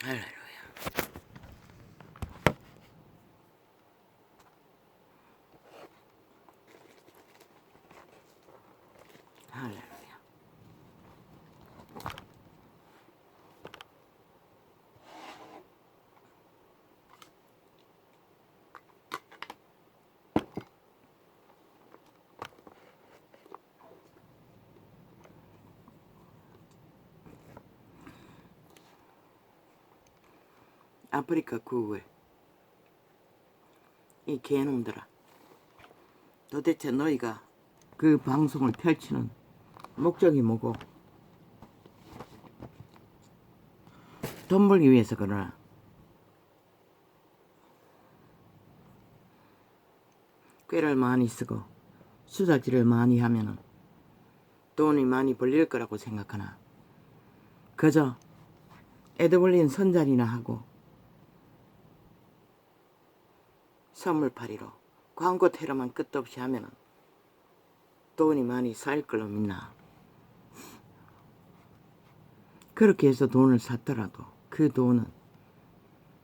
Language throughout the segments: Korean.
할렐루야. 할렐루야. 아프리카 구글 이 개놈들아, 도대체 너희가 그 방송을 펼치는 목적이 뭐고? 돈 벌기 위해서 그러나? 꾀를 많이 쓰고 수작질을 많이 하면은 돈이 많이 벌릴 거라고 생각하나? 그저 애드벌린 선전이나 하고 선물팔이로 광고 테러만 끝도 없이 하면은 돈이 많이 쌓일 걸로 믿나? 그렇게 해서 돈을 샀더라도 그 돈은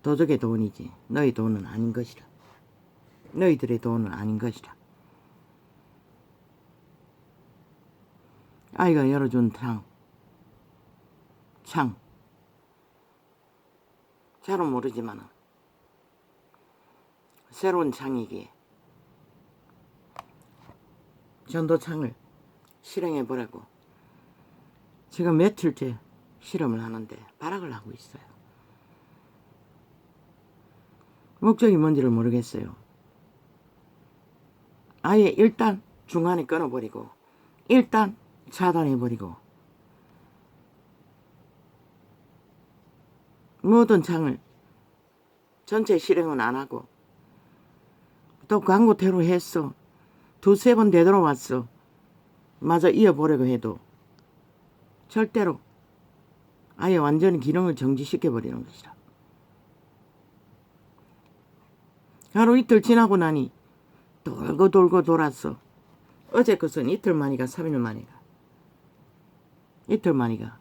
도적의 돈이지 너희 돈은 아닌 것이라. 너희들의 돈은 아닌 것이라. 아이가 열어준 창 잘은 모르지만은 새로운 창이기에 전도창을 실행해보라고 지금 며칠째 실험을 하는데 발악을 하고 있어요. 목적이 뭔지를 모르겠어요. 아예 일단 중간에 끊어버리고 일단 차단해버리고 모든 창을 전체 실행은 안하고 또 광고 테러 했어. 두세 번 되돌아왔어. 마저 이어보려고 해도 절대로 아예 완전히 기능을 정지시켜버리는 것이라. 하루 이틀 지나고 나니 돌고 돌고 돌았어. 어제 것은 이틀 만이가 3일 만이가 이틀 만이가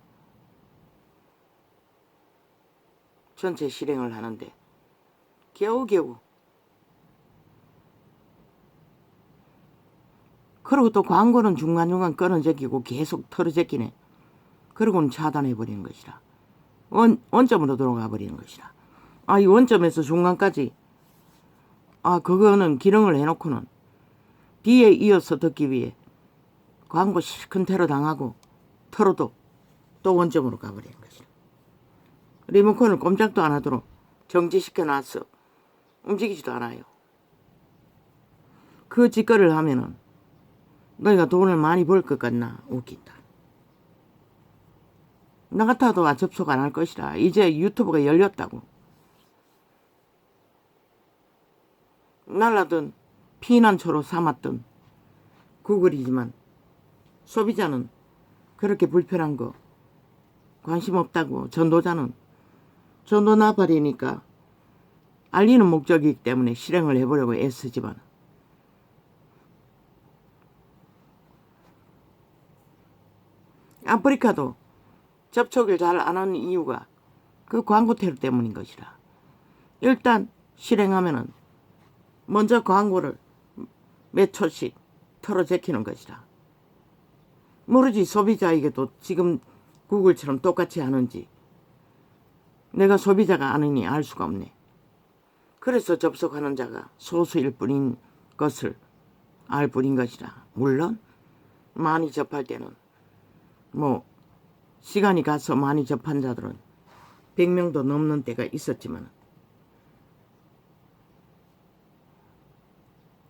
전체 실행을 하는데 겨우겨우 그리고 또 광고는 중간중간 끊어제끼고 계속 털어제끼네. 그러고는 차단해버리는 것이라. 원점으로 들어가 버리는 것이라. 이 원점에서 중간까지 그거는 기능을 해놓고는 뒤에 이어서 듣기 위해 광고 실컷 테러 당하고 털어도 또 원점으로 가버리는 것이라. 리모컨을 꼼짝도 안 하도록 정지시켜놨어. 움직이지도 않아요. 그 짓거리를 하면은 너희가 돈을 많이 벌 것 같나? 웃긴다. 나 같아도 접속 안 할 것이라. 이제 유튜브가 열렸다고. 날라든 피난처로 삼았던 구글이지만 소비자는 그렇게 불편한 거 관심 없다고. 전도자는 전도 나발이니까 알리는 목적이기 때문에 실행을 해보려고 애쓰지만 아프리카도 접촉을 잘 안 하는 이유가 그 광고 테러 때문인 것이라. 일단 실행하면은 먼저 광고를 몇 초씩 털어제키는 것이라. 모르지 소비자에게도 지금 구글처럼 똑같이 하는지. 내가 소비자가 아느니 알 수가 없네. 그래서 접속하는 자가 소수일 뿐인 것을 알 뿐인 것이라. 물론 많이 접할 때는 시간이 가서 많이 접한 자들은 100명도 넘는 때가 있었지만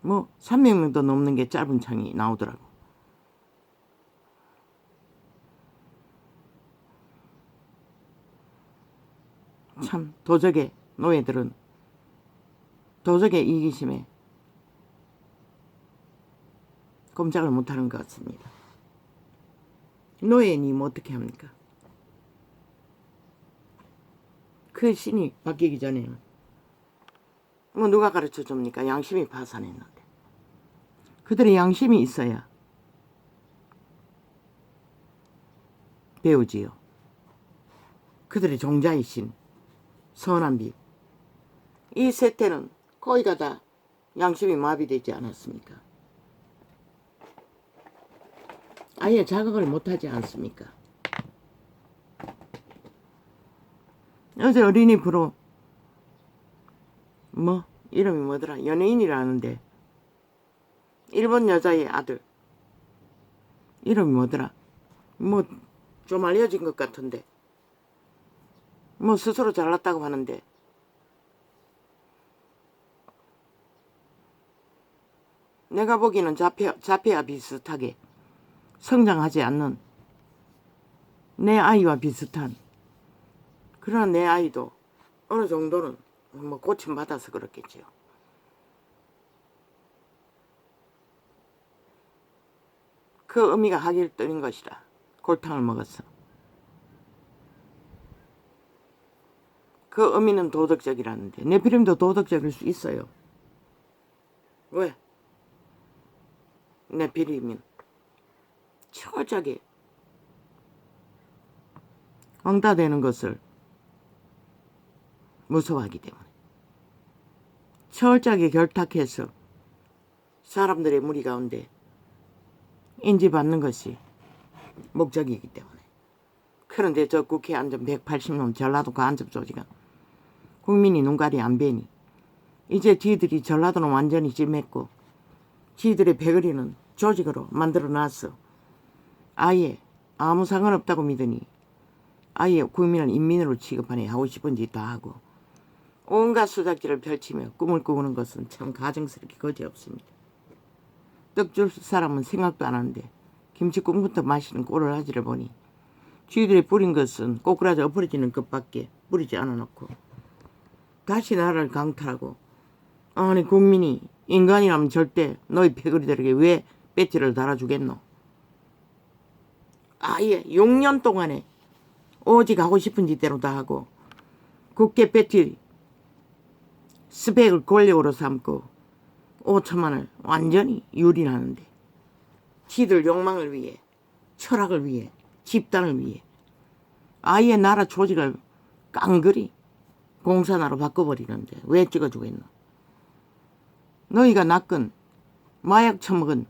300명도 넘는 게 짧은 창이 나오더라고. 참 도적의 노예들은 도적의 이기심에 꼼짝을 못하는 것 같습니다. 노예님 어떻게 합니까? 그 신이 바뀌기 전에는 누가 가르쳐 줍니까? 양심이 파산했는데. 그들의 양심이 있어야 배우지요. 그들의 종자이신 선한 빛. 이 세태는 거의 다 양심이 마비되지 않았습니까? 아예 자각을 못하지 않습니까? 어제 어린이 프로 이름이 뭐더라? 연예인이라는데 일본 여자의 아들 이름이 뭐더라? 좀 알려진 것 같은데 스스로 잘났다고 하는데 내가 보기에는 자폐와 비슷하게 성장하지 않는 내 아이와 비슷한, 그러나 내 아이도 어느 정도는 고침받아서 그렇겠지요. 그 어미가 하기를 떠린 것이라 골탕을 먹었어. 그 어미는 도덕적이라는데 네피림도 도덕적일 수 있어요. 왜? 네피림은 철저하게 왕따되는 것을 무서워하기 때문에 철저하게 결탁해서 사람들의 무리 가운데 인지받는 것이 목적이기 때문에. 그런데 저 국회에 앉은 180년 전라도 간첩 조직은 국민이 눈깔이 안 배니 이제 지들이 전라도는 완전히 찜했고 지들의 배거리는 조직으로 만들어놨어. 아예 아무 상관없다고 믿으니 아예 국민을 인민으로 취급하니 하고 싶은 짓 다 하고 온갖 수작질을 펼치며 꿈을 꾸는 것은 참 가증스럽게 거지없습니다. 떡 줄 사람은 생각도 안 하는데 김치국부터 마시는 꼴을 하지를 보니 쥐들이 뿌린 것은 꼬꾸라져 엎어지는 것밖에 뿌리지 않아놓고 다시 나라를 강탈하고, 아니 국민이 인간이라면 절대 너희 패거리들에게 왜 배지를 달아주겠노? 아예 6년 동안에 오직 하고 싶은 짓대로 다 하고 국회 배지 스펙을 권력으로 삼고 5천만을 완전히 유린하는데 지들 욕망을 위해, 철학을 위해, 집단을 위해 아예 나라 조직을 깡그리 공산화로 바꿔버리는데 왜 찍어주겠노? 너희가 낚은 마약 처먹은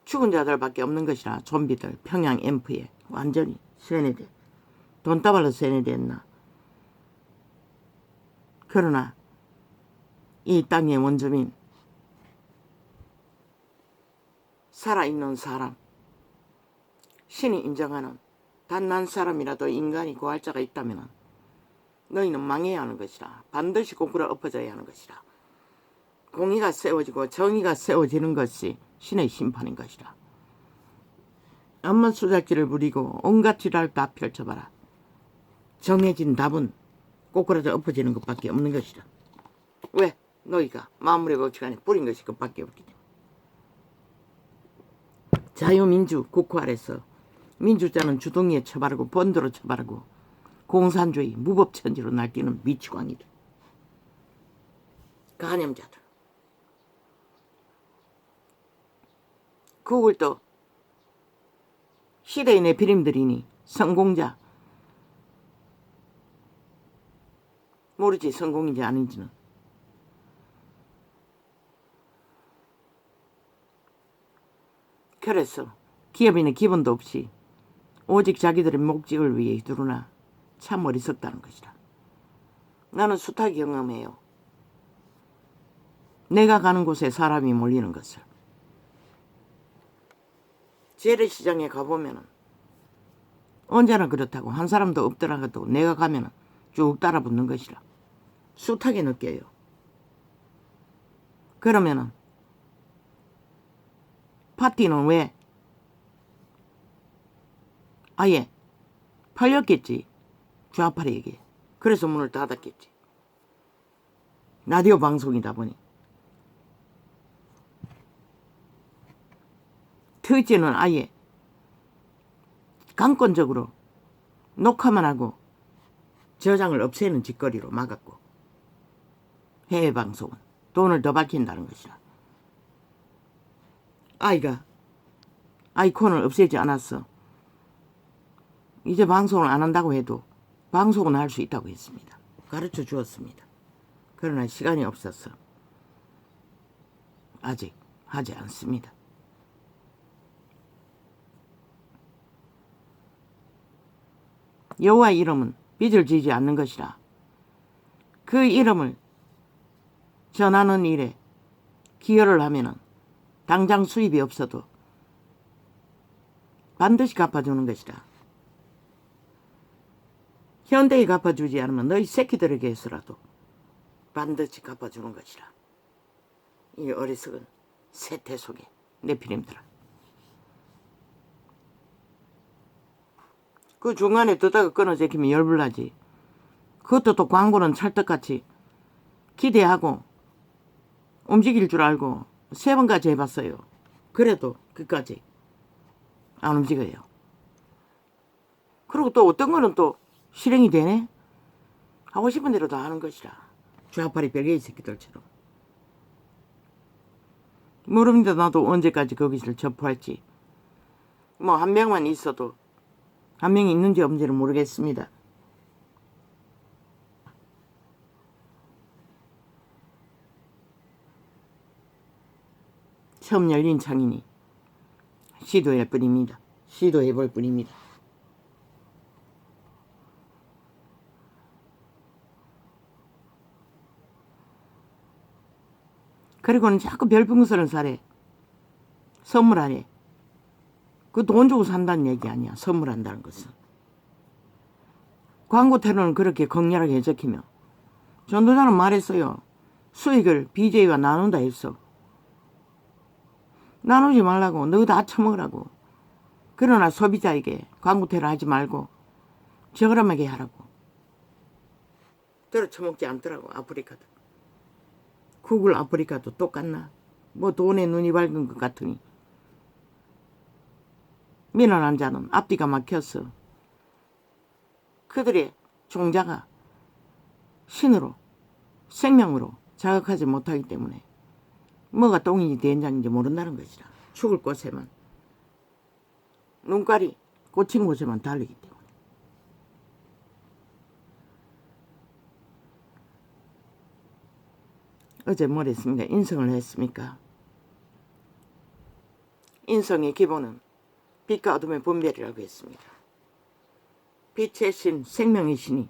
죽은 자들밖에 없는 것이라. 좀비들 평양 앰프에 완전히 세뇌돼. 돈다발로 세뇌됐나. 그러나 이 땅의 원주민, 살아있는 사람, 신이 인정하는 단 한 사람이라도 인간이 구할 자가 있다면 너희는 망해야 하는 것이라. 반드시 고꾸라 엎어져야 하는 것이라. 공의가 세워지고 정의가 세워지는 것이 신의 심판인 것이라. 암만 수작질을 부리고 온갖 지랄을 다 펼쳐봐라. 정해진 답은 꼬꾸라져 엎어지는 것밖에 없는 것이라. 왜? 너희가 마무리 법칙 안에 뿌린 것이 그것밖에 없기 때문에. 자유민주 국호 아래서 민주자는 주둥이에 처바르고 본드로 처바르고 공산주의 무법천지로 날뛰는 미치광이들, 간염자들. 그걸 또 시대의 네피림들이니 성공자, 모르지 성공인지 아닌지는. 그래서 기업인의 기본도 없이 오직 자기들의 목적을 위해 두루나 참 어리석다는 것이다. 나는 숱하게 경험해요. 내가 가는 곳에 사람이 몰리는 것을. 재래시장에 가보면은 언제나 그렇다고. 한 사람도 없더라도 내가 가면은 쭉 따라붙는 것이라. 숱하게 느껴요. 그러면은 파티는 왜 아예 팔렸겠지. 좌파에게. 그래서 문을 닫았겠지. 라디오 방송이다 보니. 트위치는 아예 강권적으로 녹화만 하고 저장을 없애는 짓거리로 막았고, 해외 방송은 돈을 더 밝힌다는 것이라. 아이가 아이콘을 없애지 않았어. 이제 방송을 안 한다고 해도 방송은 할 수 있다고 했습니다. 가르쳐 주었습니다. 그러나 시간이 없어서 아직 하지 않습니다. 여호와의 이름은 빚을 지지 않는 것이라. 그 이름을 전하는 일에 기여를 하면은 당장 수입이 없어도 반드시 갚아주는 것이라. 현대에 갚아주지 않으면 너희 새끼들에게서라도 반드시 갚아주는 것이라. 이 어리석은 세태 속에 네피림들아. 그 중간에 듣다가 끊어지면 열불나지. 그것도 또 광고는 찰떡같이 기대하고 움직일 줄 알고 3번까지 해봤어요. 그래도 끝까지 안 움직여요. 그리고 또 어떤 거는 또 실행이 되네. 하고 싶은 대로 다 하는 것이라. 좌파리 별개의 새끼들처럼. 모릅니다. 나도 언제까지 거기를 접할지. 뭐 한 명만 있어도 한 명이 있는지 없는지는 모르겠습니다. 처음 열린 창이니 시도할 뿐입니다. 시도해볼 뿐입니다. 그리고는 자꾸 별풍선을 사래. 선물하래. 그 돈 주고 산다는 얘기 아니야. 선물한다는 것은. 광고 테러는 그렇게 격렬하게 해적히며 전도자는 말했어요. 수익을 BJ와 나눈다 했어. 나누지 말라고. 너 다 처먹으라고. 그러나 소비자에게 광고 테러 하지 말고 저렴하게 하라고. 들어 처먹지 않더라고. 아프리카도. 구글 아프리카도 똑같나? 뭐 돈에 눈이 밝은 것 같으니. 민원한 자는 앞뒤가 막혔어. 그들의 종자가 신으로 생명으로 자극하지 못하기 때문에 뭐가 똥인지 된장인지 모른다는 것이라. 죽을 곳에만 눈깔이 꽂힌 곳에만 달리기 때문에. 어제 뭘 했습니까? 인성을 했습니까? 인성의 기본은 빛과 어둠의 분별이라고 했습니다. 빛의 신, 생명의 신이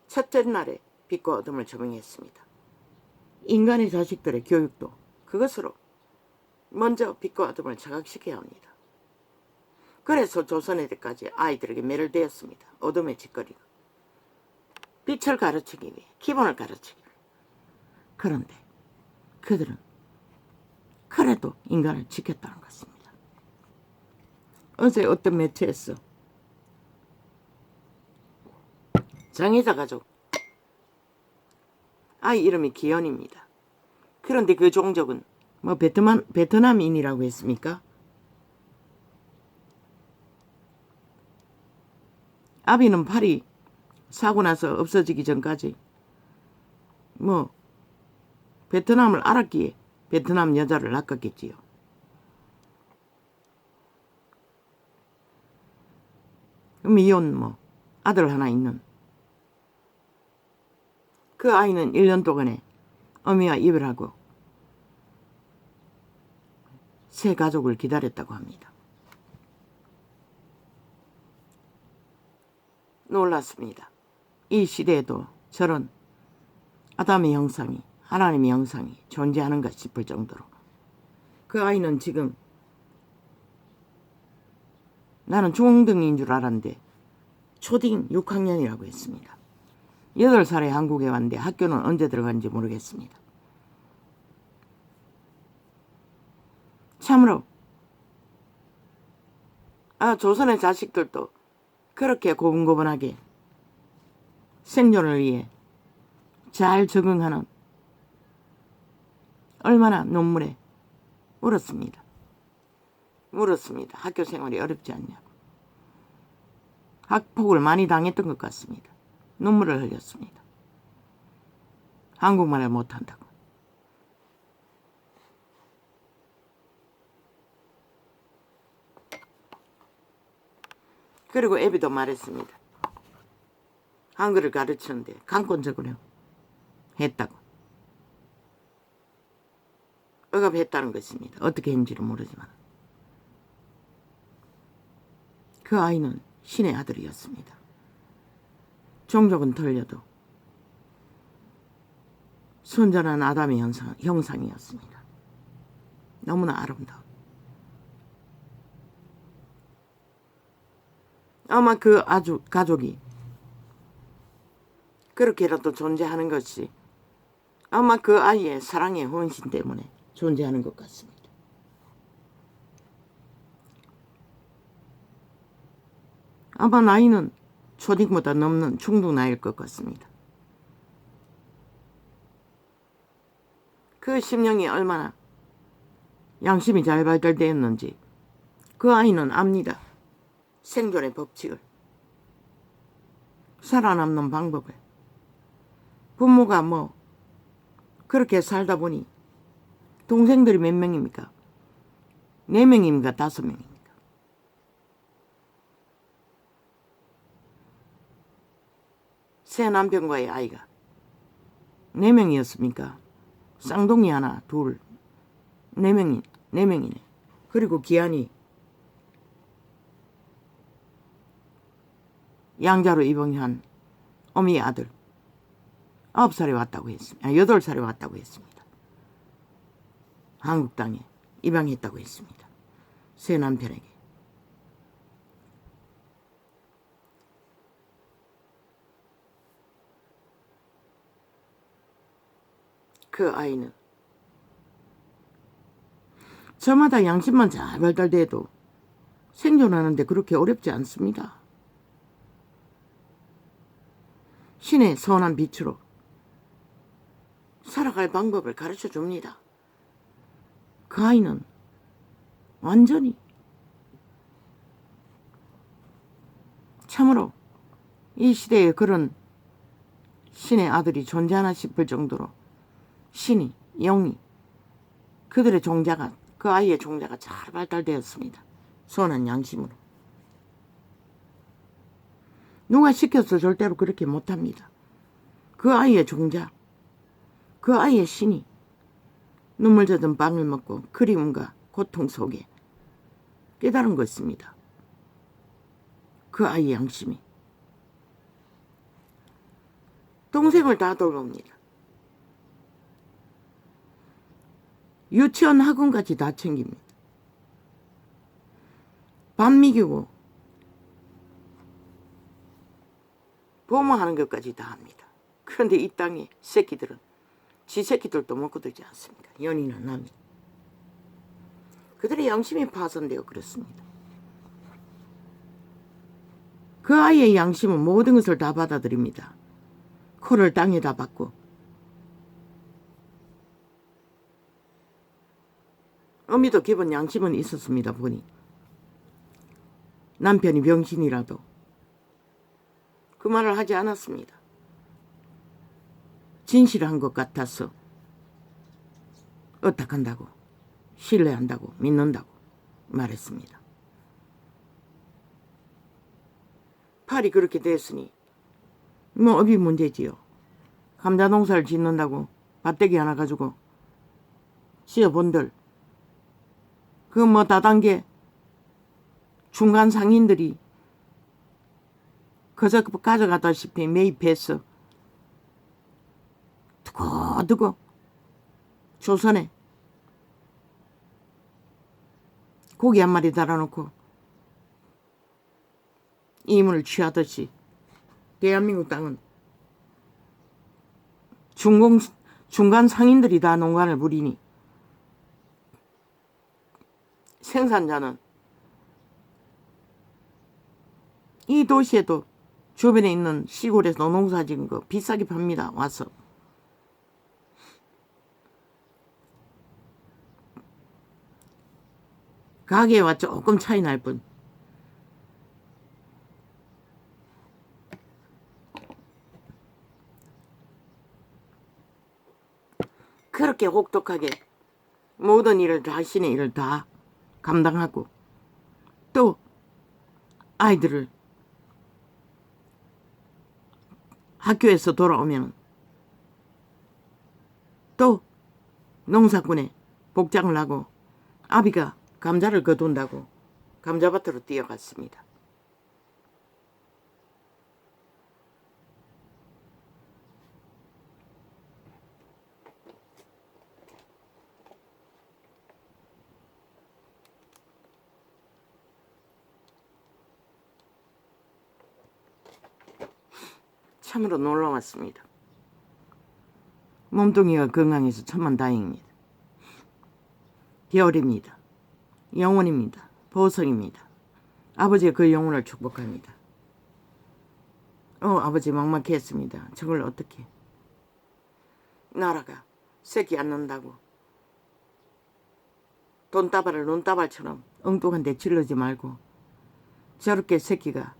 첫째 날에 빛과 어둠을 조명했습니다. 인간의 자식들의 교육도 그것으로 먼저 빛과 어둠을 자각시켜야 합니다. 그래서 조선의 때까지 아이들에게 매를 대었습니다. 어둠의 짓거리가. 빛을 가르치기 위해, 기본을 가르치기 위해. 그런데 그들은 그래도 인간을 지켰다는 것입니다. 어제 어떤 매체에서 장애자 가족 아이 이름이 기현입니다. 그런데 그 종족은 뭐 베트남인이라고 했습니까? 아비는 팔이 사고 나서 없어지기 전까지 뭐 베트남을 알았기에 베트남 여자를 낚았겠지요. 미혼 뭐 아들 하나 있는 그 아이는 1년 동안에 어미와 이별하고 새 가족을 기다렸다고 합니다. 놀랐습니다. 이 시대에도 저런 아담의 형상이, 하나님의 형상이 존재하는가 싶을 정도로. 그 아이는 지금 나는 중등인 줄 알았는데 초딩 6학년이라고 했습니다. 8살에 한국에 왔는데 학교는 언제 들어간지 모르겠습니다. 참으로 조선의 자식들도 그렇게 고분고분하게 생존을 위해 잘 적응하는 얼마나 눈물에 울었습니다. 학교 생활이 어렵지 않냐고. 학폭을 많이 당했던 것 같습니다. 눈물을 흘렸습니다. 한국말을 못한다고. 그리고 애비도 말했습니다. 한글을 가르치는데 강권적으로 했다고. 억압했다는 것입니다. 어떻게 했는지는 모르지만. 그 아이는 신의 아들이었습니다. 종족은 틀려도 순전한 아담의 형상이었습니다. 너무나 아름다워. 아마 그 가족이 그렇게라도 존재하는 것이 아마 그 아이의 사랑의 헌신 때문에 존재하는 것 같습니다. 아마 나이는 초딩보다 넘는 중등 나이일 것 같습니다. 그 심령이 얼마나 양심이 잘 발달되었는지 그 아이는 압니다. 생존의 법칙을, 살아남는 방법을. 부모가 그렇게 살다 보니 동생들이 몇 명입니까? 4명입니까? 5명입니까? 새 남편과의 아이가 4명이었습니까? 쌍둥이 하나, 둘, 4명이네. 그리고 기한이 양자로 입양한 어미의 아들 9살에 왔다고 했습니다. 8살에 왔다고 했습니다. 한국 땅에 입양했다고 했습니다. 새 남편에게. 그 아이는 저마다 양심만 잘 발달돼도 생존하는데 그렇게 어렵지 않습니다. 신의 선한 빛으로 살아갈 방법을 가르쳐 줍니다. 그 아이는 완전히 참으로 이 시대에 그런 신의 아들이 존재하나 싶을 정도로 신이, 영이, 그들의 종자가, 그 아이의 종자가 잘 발달되었습니다. 선한 양심으로. 누가 시켜서 절대로 그렇게 못합니다. 그 아이의 종자, 그 아이의 신이 눈물 젖은 빵을 먹고 그리움과 고통 속에 깨달은 것입니다. 그 아이의 양심이. 동생을 다 돌봅니다. 유치원 학원까지 다 챙깁니다. 밥 먹이고 보호하는 것까지 다 합니다. 그런데 이 땅에 새끼들은 지 새끼들도 먹고 들지 않습니다. 연인은 남이. 그들의 양심이 파손되어 그렇습니다. 그 아이의 양심은 모든 것을 다 받아들입니다. 코를 땅에다 박고 어미도 기본 양심은 있었습니다. 보니 남편이 병신이라도 그 말을 하지 않았습니다. 진실한 것 같아서 어떡한다고, 신뢰한다고, 믿는다고 말했습니다. 팔이 그렇게 됐으니 업이 문제지요. 감자 농사를 짓는다고 밭대기 하나 가지고 지어본들 그 다단계 중간 상인들이 그저 가져가다시피 매입해서 두고두고 조선에 고기 한 마리 달아놓고 이문을 취하듯이 대한민국 땅은 중간 상인들이 다 농간을 부리니 생산자는 이 도시에도 주변에 있는 시골에서 농사 지은 거 비싸게 팝니다. 와서. 가게와 조금 차이 날 뿐. 그렇게 혹독하게 모든 일을 자신의 일을 다 감당하고 또 아이들을 학교에서 돌아오면 또 농사꾼의 복장을 하고 아비가 감자를 거둔다고 감자밭으로 뛰어갔습니다. 참으로 놀라웠습니다. 몸뚱이가 건강해서 천만다행입니다. 별입니다. 영혼입니다. 보석입니다. 아버지의 그 영혼을 축복합니다. 아버지 막막했습니다. 저걸 어떻게 나라가 새끼 안 낳는다고 돈다발을 눈다발처럼 엉뚱한 데 질르지 말고 저렇게 새끼가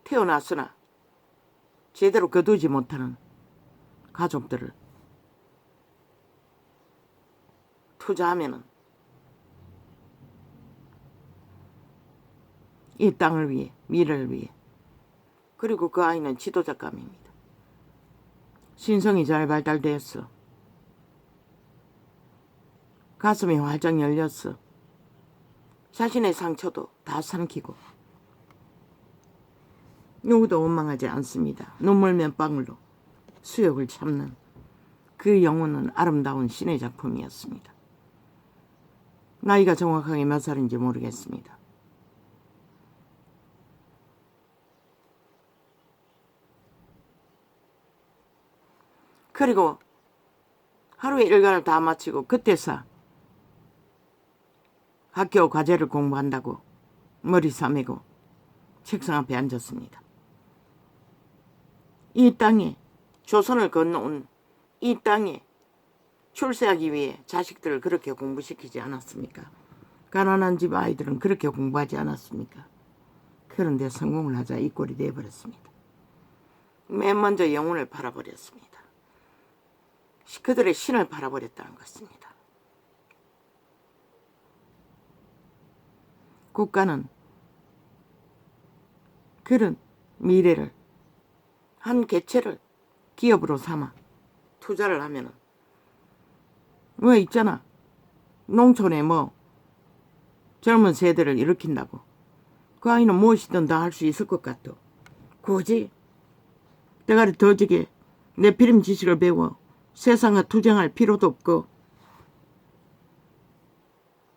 태어났으나 제대로 거두지 못하는 가족들을 투자하면은 이 땅을 위해, 미래를 위해. 그리고 그 아이는 지도자감입니다. 신성이 잘 발달되었어. 가슴이 활짝 열렸어. 자신의 상처도 다 삼키고 누구도 원망하지 않습니다. 눈물 몇 방울로 수욕을 참는 그 영혼은 아름다운 신의 작품이었습니다. 나이가 정확하게 몇 살인지 모르겠습니다. 그리고 하루의 일과를 다 마치고 그때서 학교 과제를 공부한다고 머리 싸매고 책상 앞에 앉았습니다. 이 땅에 조선을 건너온 이 땅에 출세하기 위해 자식들을 그렇게 공부시키지 않았습니까? 가난한 집 아이들은 그렇게 공부하지 않았습니까? 그런데 성공을 하자 이 꼴이 되어버렸습니다. 맨 먼저 영혼을 팔아버렸습니다. 그들의 신을 팔아버렸다는 것입니다. 국가는 그런 미래를 한 개체를 기업으로 삼아 투자를 하면은 왜 있잖아. 농촌에 젊은 세대를 일으킨다고. 그 아이는 무엇이든 다 할 수 있을 것 같아. 굳이 대가리 더지게 내피림 지식을 배워 세상에 투쟁할 필요도 없고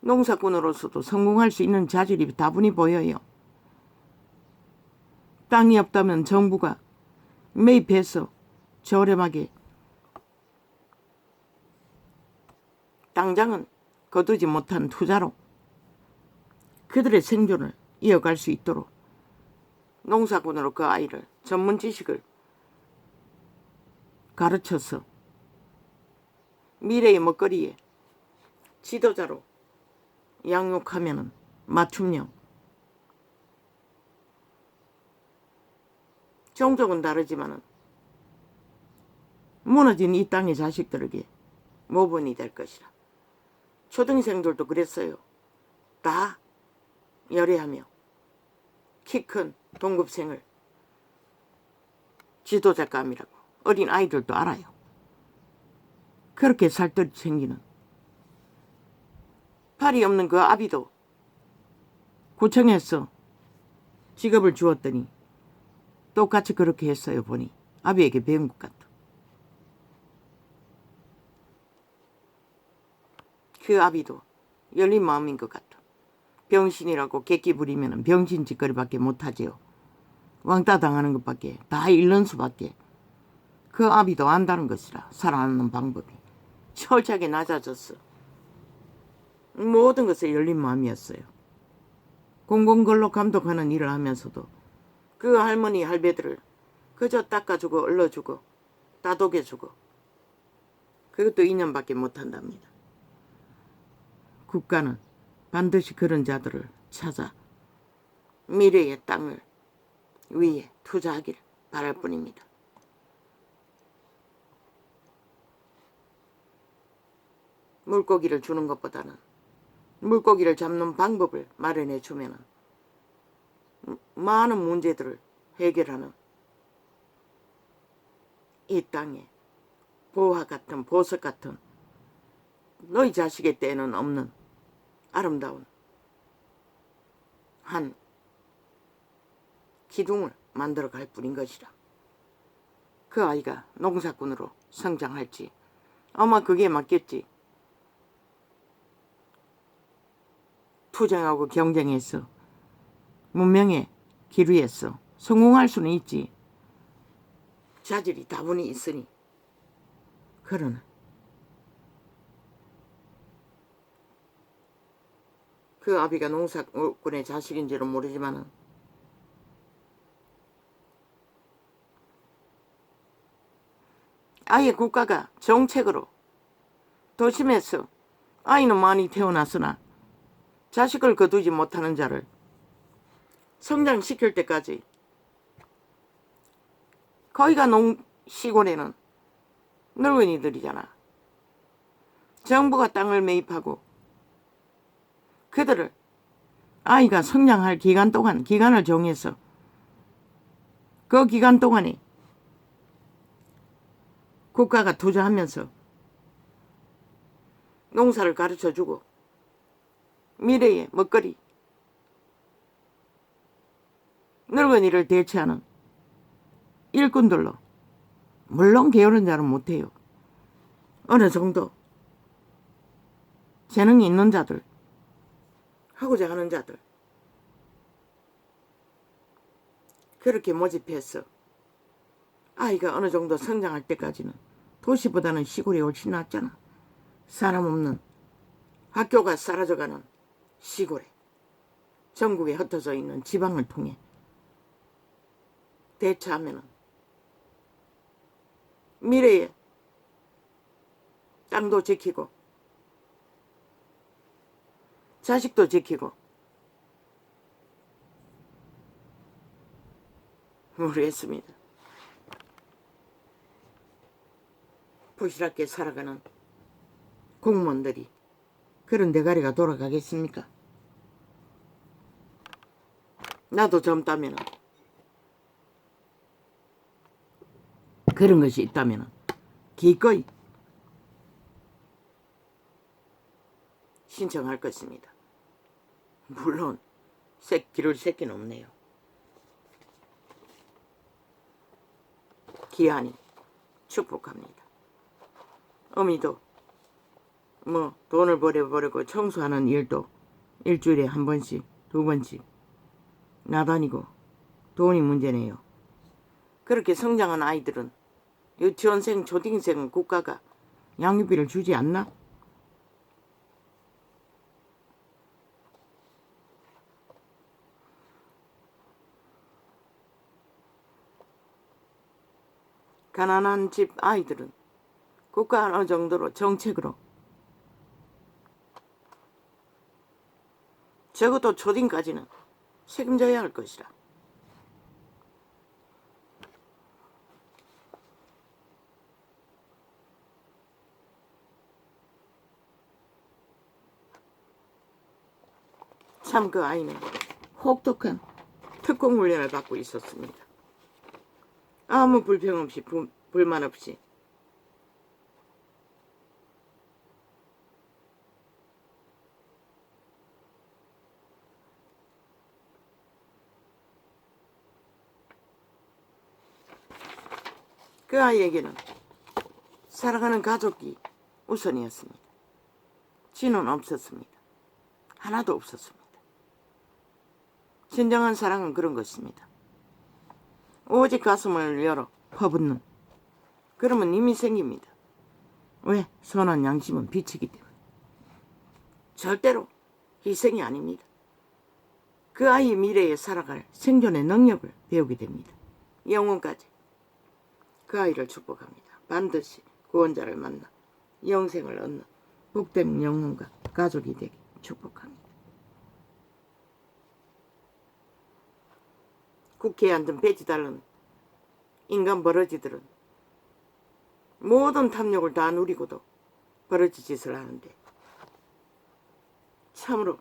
농사꾼으로서도 성공할 수 있는 자질이 다분히 보여요. 땅이 없다면 정부가 매입해서 저렴하게 당장은 거두지 못한 투자로 그들의 생존을 이어갈 수 있도록 농사꾼으로 그 아이를 전문 지식을 가르쳐서 미래의 먹거리에 지도자로 양육하면은 맞춤형 종족은 다르지만은 무너진 이 땅의 자식들에게 모범이 될 것이라. 초등생들도 그랬어요. 다 열애하며 키 큰 동급생을 지도자감이라고 어린 아이들도 알아요. 그렇게 살뜰히 챙기는 팔이 없는 그 아비도 구청에서 직업을 주었더니 똑같이 그렇게 했어요. 보니 아비에게 배운 것 같아. 그 아비도 열린 마음인 것 같아. 병신이라고 객기 부리면 병신 짓거리밖에 못하지요. 왕따 당하는 것밖에 다 잃는 수밖에. 그 아비도 안다는 것이라. 살아남는 방법이 철저하게 낮아졌어. 모든 것에 열린 마음이었어요. 공공근로 감독하는 일을 하면서도 그 할머니 할배들을 그저 닦아주고 얼러주고 따독여주고 그것도 2년밖에 못한답니다. 국가는 반드시 그런 자들을 찾아 미래의 땅을 위에 투자하기를 바랄 뿐입니다. 물고기를 주는 것보다는 물고기를 잡는 방법을 마련해 주면 많은 문제들을 해결하는 이 땅에 보화 같은 보석 같은 너희 자식의 때에는 없는 아름다운 한 기둥을 만들어 갈 뿐인 것이라. 그 아이가 농사꾼으로 성장할지 아마 그게 맞겠지. 투쟁하고 경쟁해서 문명의 길 위에서 성공할 수는 있지. 자질이 다분히 있으니. 그러나 그 아비가 농사꾼의 자식인지는 모르지만은 아예 국가가 정책으로 도심에서 아이는 많이 태어났으나 자식을 거두지 못하는 자를 성장시킬 때까지 거기가 시골에는 늙은이들이잖아. 정부가 땅을 매입하고 그들을 아이가 성장할 기간 동안 기간을 정해서 그 기간 동안에 국가가 투자하면서 농사를 가르쳐주고 미래의 먹거리 늙은이를 대체하는 일꾼들로, 물론 게으른 자는 못해요. 어느 정도 재능이 있는 자들, 하고자 하는 자들 그렇게 모집해서 아이가 어느 정도 성장할 때까지는 도시보다는 시골이 훨씬 낫잖아. 사람 없는 학교가 사라져가는 시골에 전국에 흩어져 있는 지방을 통해 대처하면은 미래에 땅도 지키고 자식도 지키고 모르겠습니다. 부실하게 살아가는 공무원들이 그런 대가리가 돌아가겠습니까? 나도 젊다면 그런 것이 있다면 기꺼이 신청할 것입니다. 물론 기를 새끼는 없네요. 기한이 축복합니다. 어미도 돈을 버려버리고 청소하는 일도 일주일에 한 번씩 두 번씩 나다니고 돈이 문제네요. 그렇게 성장한 아이들은 유치원생 초딩생은 국가가 양육비를 주지 않나? 가난한 집 아이들은 국가 어느 정도로 정책으로 적어도 초딩까지는 책임져야 할 것이라. 참 그 아이는 혹독한 특공 훈련을 받고 있었습니다. 아무 불평 없이 불만 없이 그 아이에게는 살아가는 가족이 우선이었습니다. 지는 없었습니다. 하나도 없었습니다. 진정한 사랑은 그런 것입니다. 오직 가슴을 열어 퍼붓는, 그러면 힘이 생깁니다. 왜? 선한 양심은 빛이기 때문에. 절대로 희생이 아닙니다. 그 아이의 미래에 살아갈 생존의 능력을 배우게 됩니다. 영혼까지. 그 아이를 축복합니다. 반드시 구원자를 만나 영생을 얻는 복된 영혼과 가족이 되게 축복합니다. 국회에 앉은 배지 달른 인간 버러지들은 모든 탐욕을 다 누리고도 버러지 짓을 하는데, 참으로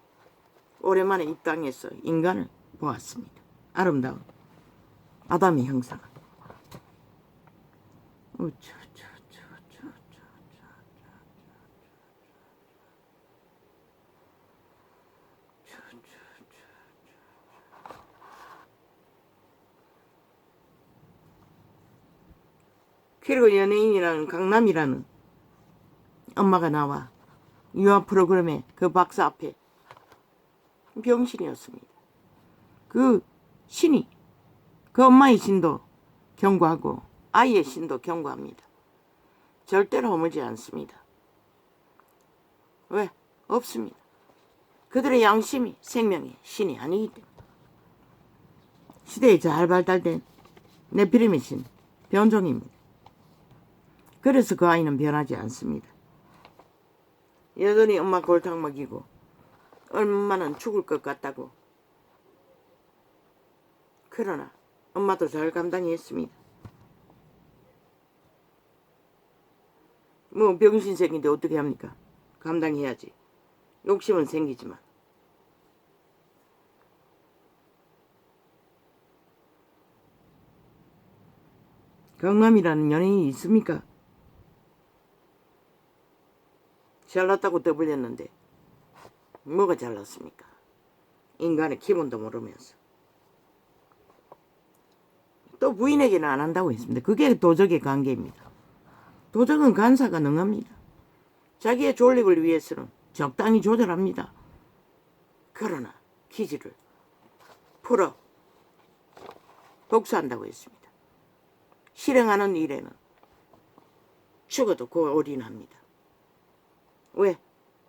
오랜만에 이 땅에서 인간을 보았습니다. 아름다운 아담의 형상. 그리고 연예인이라는 강남이라는 엄마가 나와 유아 프로그램에 그 박사 앞에 병신이었습니다. 그 신이 그 엄마의 신도 경고하고 아이의 신도 경고합니다. 절대로 허물지 않습니다. 왜? 없습니다. 그들의 양심이 생명의 신이 아니기 때문에. 시대에 잘 발달된 네피림의 신, 변종입니다. 그래서 그 아이는 변하지 않습니다. 여전히 엄마 골탕 먹이고 얼마나 죽을 것 같다고. 그러나 엄마도 잘 감당했습니다. 뭐 병신색인데 어떻게 합니까? 감당해야지. 욕심은 생기지만. 강남이라는 연예인이 있습니까? 잘났다고 떠벌렸는데 뭐가 잘났습니까? 인간의 기본도 모르면서. 또 부인에게는 안 한다고 했습니다. 그게 도적의 관계입니다. 도적은 간사가 능합니다. 자기의 존립을 위해서는 적당히 조절합니다. 그러나 기지를 풀어 복수한다고 했습니다. 실행하는 일에는 죽어도 그 올인합니다. 왜?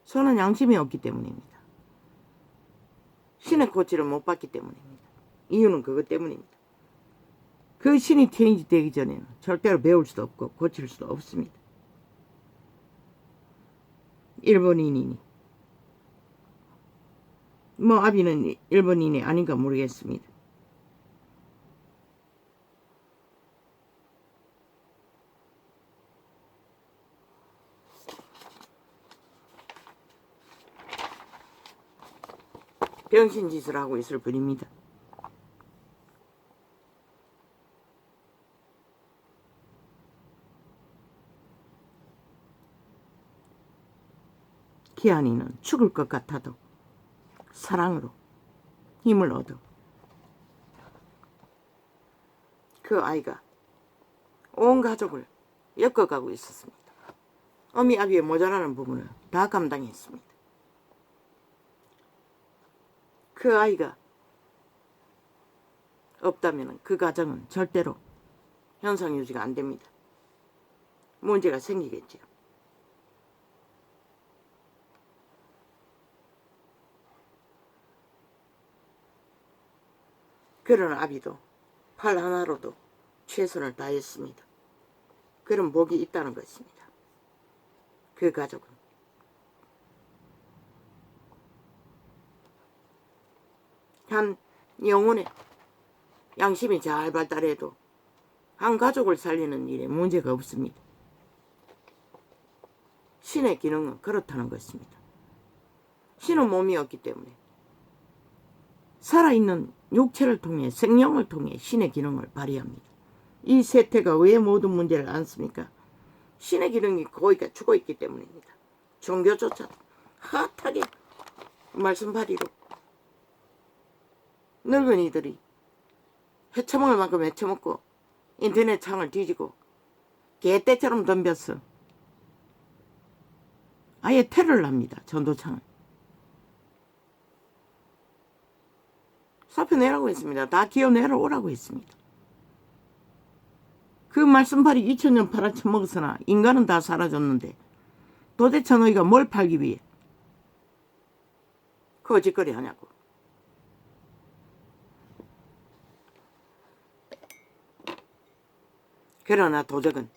손은 양심이 없기 때문입니다. 신의 고치를 못 받기 때문입니다. 이유는 그것 때문입니다. 그 신이 체인지 되기 전에는 절대로 배울 수도 없고 고칠 수도 없습니다. 일본인이니 뭐 아비는 일본인이 아닌가 모르겠습니다. 병신짓을 하고 있을 뿐입니다. 기한이는 죽을 것 같아도 사랑으로 힘을 얻어 그 아이가 온 가족을 엮어가고 있었습니다. 어미 아비의 모자라는 부분을 다 감당했습니다. 그 아이가 없다면 그 가정은 절대로 현상 유지가 안 됩니다. 문제가 생기겠죠. 그런 아비도 팔 하나로도 최선을 다했습니다. 그런 복이 있다는 것입니다. 그 가족은. 한 영혼의 양심이 잘 발달해도 한 가족을 살리는 일에 문제가 없습니다. 신의 기능은 그렇다는 것입니다. 신은 몸이 없기 때문에 살아있는 육체를 통해 생명을 통해 신의 기능을 발휘합니다. 이 세태가 왜 모든 문제를 안습니까? 신의 기능이 거기가 죽어있기 때문입니다. 종교조차도 핫하게 말씀 발휘로 늙은이들이 헤쳐먹을 만큼 헤쳐먹고 인터넷 창을 뒤지고 개떼처럼 덤벼서 아예 테러를 합니다. 전도창을. 사표내라고 했습니다. 다 기어내려오라고 했습니다. 그 말씀팔이 2000년 팔아쳐먹었으나 인간은 다 사라졌는데 도대체 너희가 뭘 팔기 위해 거짓거리 하냐고. 그러나 도적은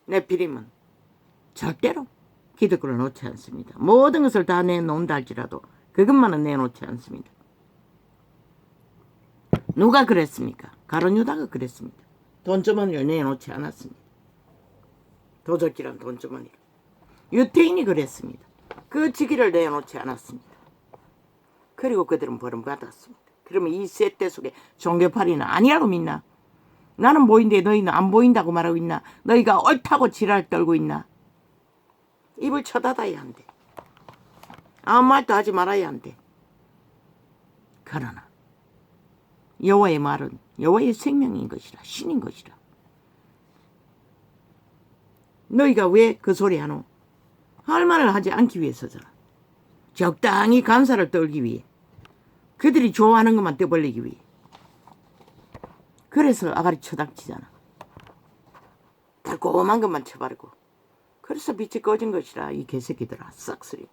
네피림은 절대로 기득권을 놓지 않습니다. 모든 것을 다 내놓는다 할지라도 그것만은 내놓지 않습니다. 누가 그랬습니까? 가룟유다가 그랬습니다. 돈주머니를 내놓지 않았습니다. 도적이란 돈주머니를. 유태인이 그랬습니다. 그 지기를 내놓지 않았습니다. 그리고 그들은 벌음받았습니다. 그러면 이 세대 속에 종교팔이는 아니라고 믿나? 나는 보이는데 너희는 안 보인다고 말하고 있나? 너희가 옳다고 지랄 떨고 있나? 입을 쳐닫아야 한대. 아무 말도 하지 말아야 한대. 그러나 여호와의 말은 여호와의 생명인 것이라, 신인 것이라. 너희가 왜 그 소리 하노? 할 말을 하지 않기 위해서잖아. 적당히 간사를 떨기 위해. 그들이 좋아하는 것만 떠벌리기 위해. 그래서 아가리 쳐닥치잖아. 달콤한 것만 쳐바르고. 그래서 빛이 꺼진 것이라, 이 개새끼들아. 싹쓸이.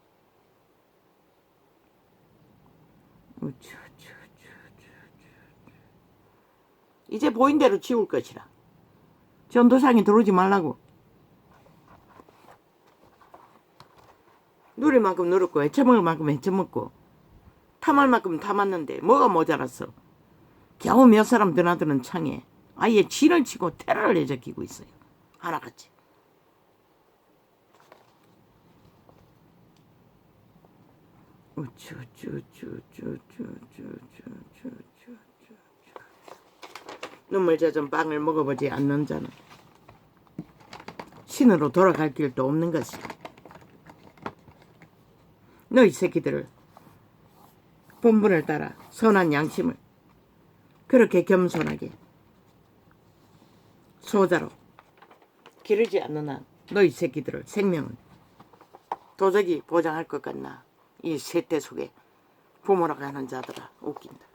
이제 보인 대로 지울 것이라. 전도상에 들어오지 말라고. 누릴 만큼 누렸고 헤쳐먹을 만큼 헤쳐먹고 탐할 만큼 탐았는데 뭐가 모자랐어. 겨우 몇 사람 드나드는 창에 아예 진을 치고 테러를 내적이고 있어요. 하나같이. 눈물 젖은 빵을 먹어보지 않는 자는 신으로 돌아갈 길도 없는 것이다. 너희 새끼들을 본분을 따라 선한 양심을 그렇게 겸손하게 소자로 기르지 않는 한 너희 새끼들을 생명은 도저히 보장할 것 같나. 이 세태 속에 부모라고 하는 자들아. 웃긴다.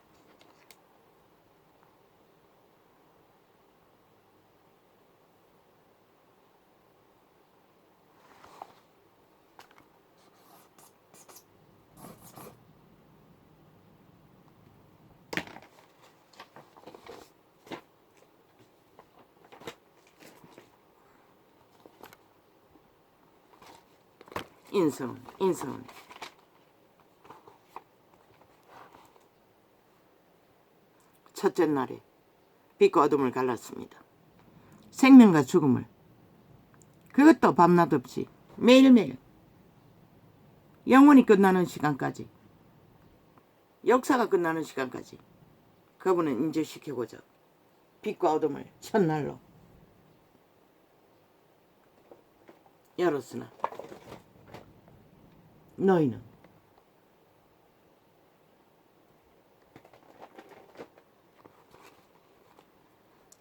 인성은 첫째 날에 빛과 어둠을 갈랐습니다. 생명과 죽음을, 그것도 밤낮 없이 매일매일 영원히 끝나는 시간까지, 역사가 끝나는 시간까지 그분은 인정시키고자 빛과 어둠을 첫날로 열었으나 너희는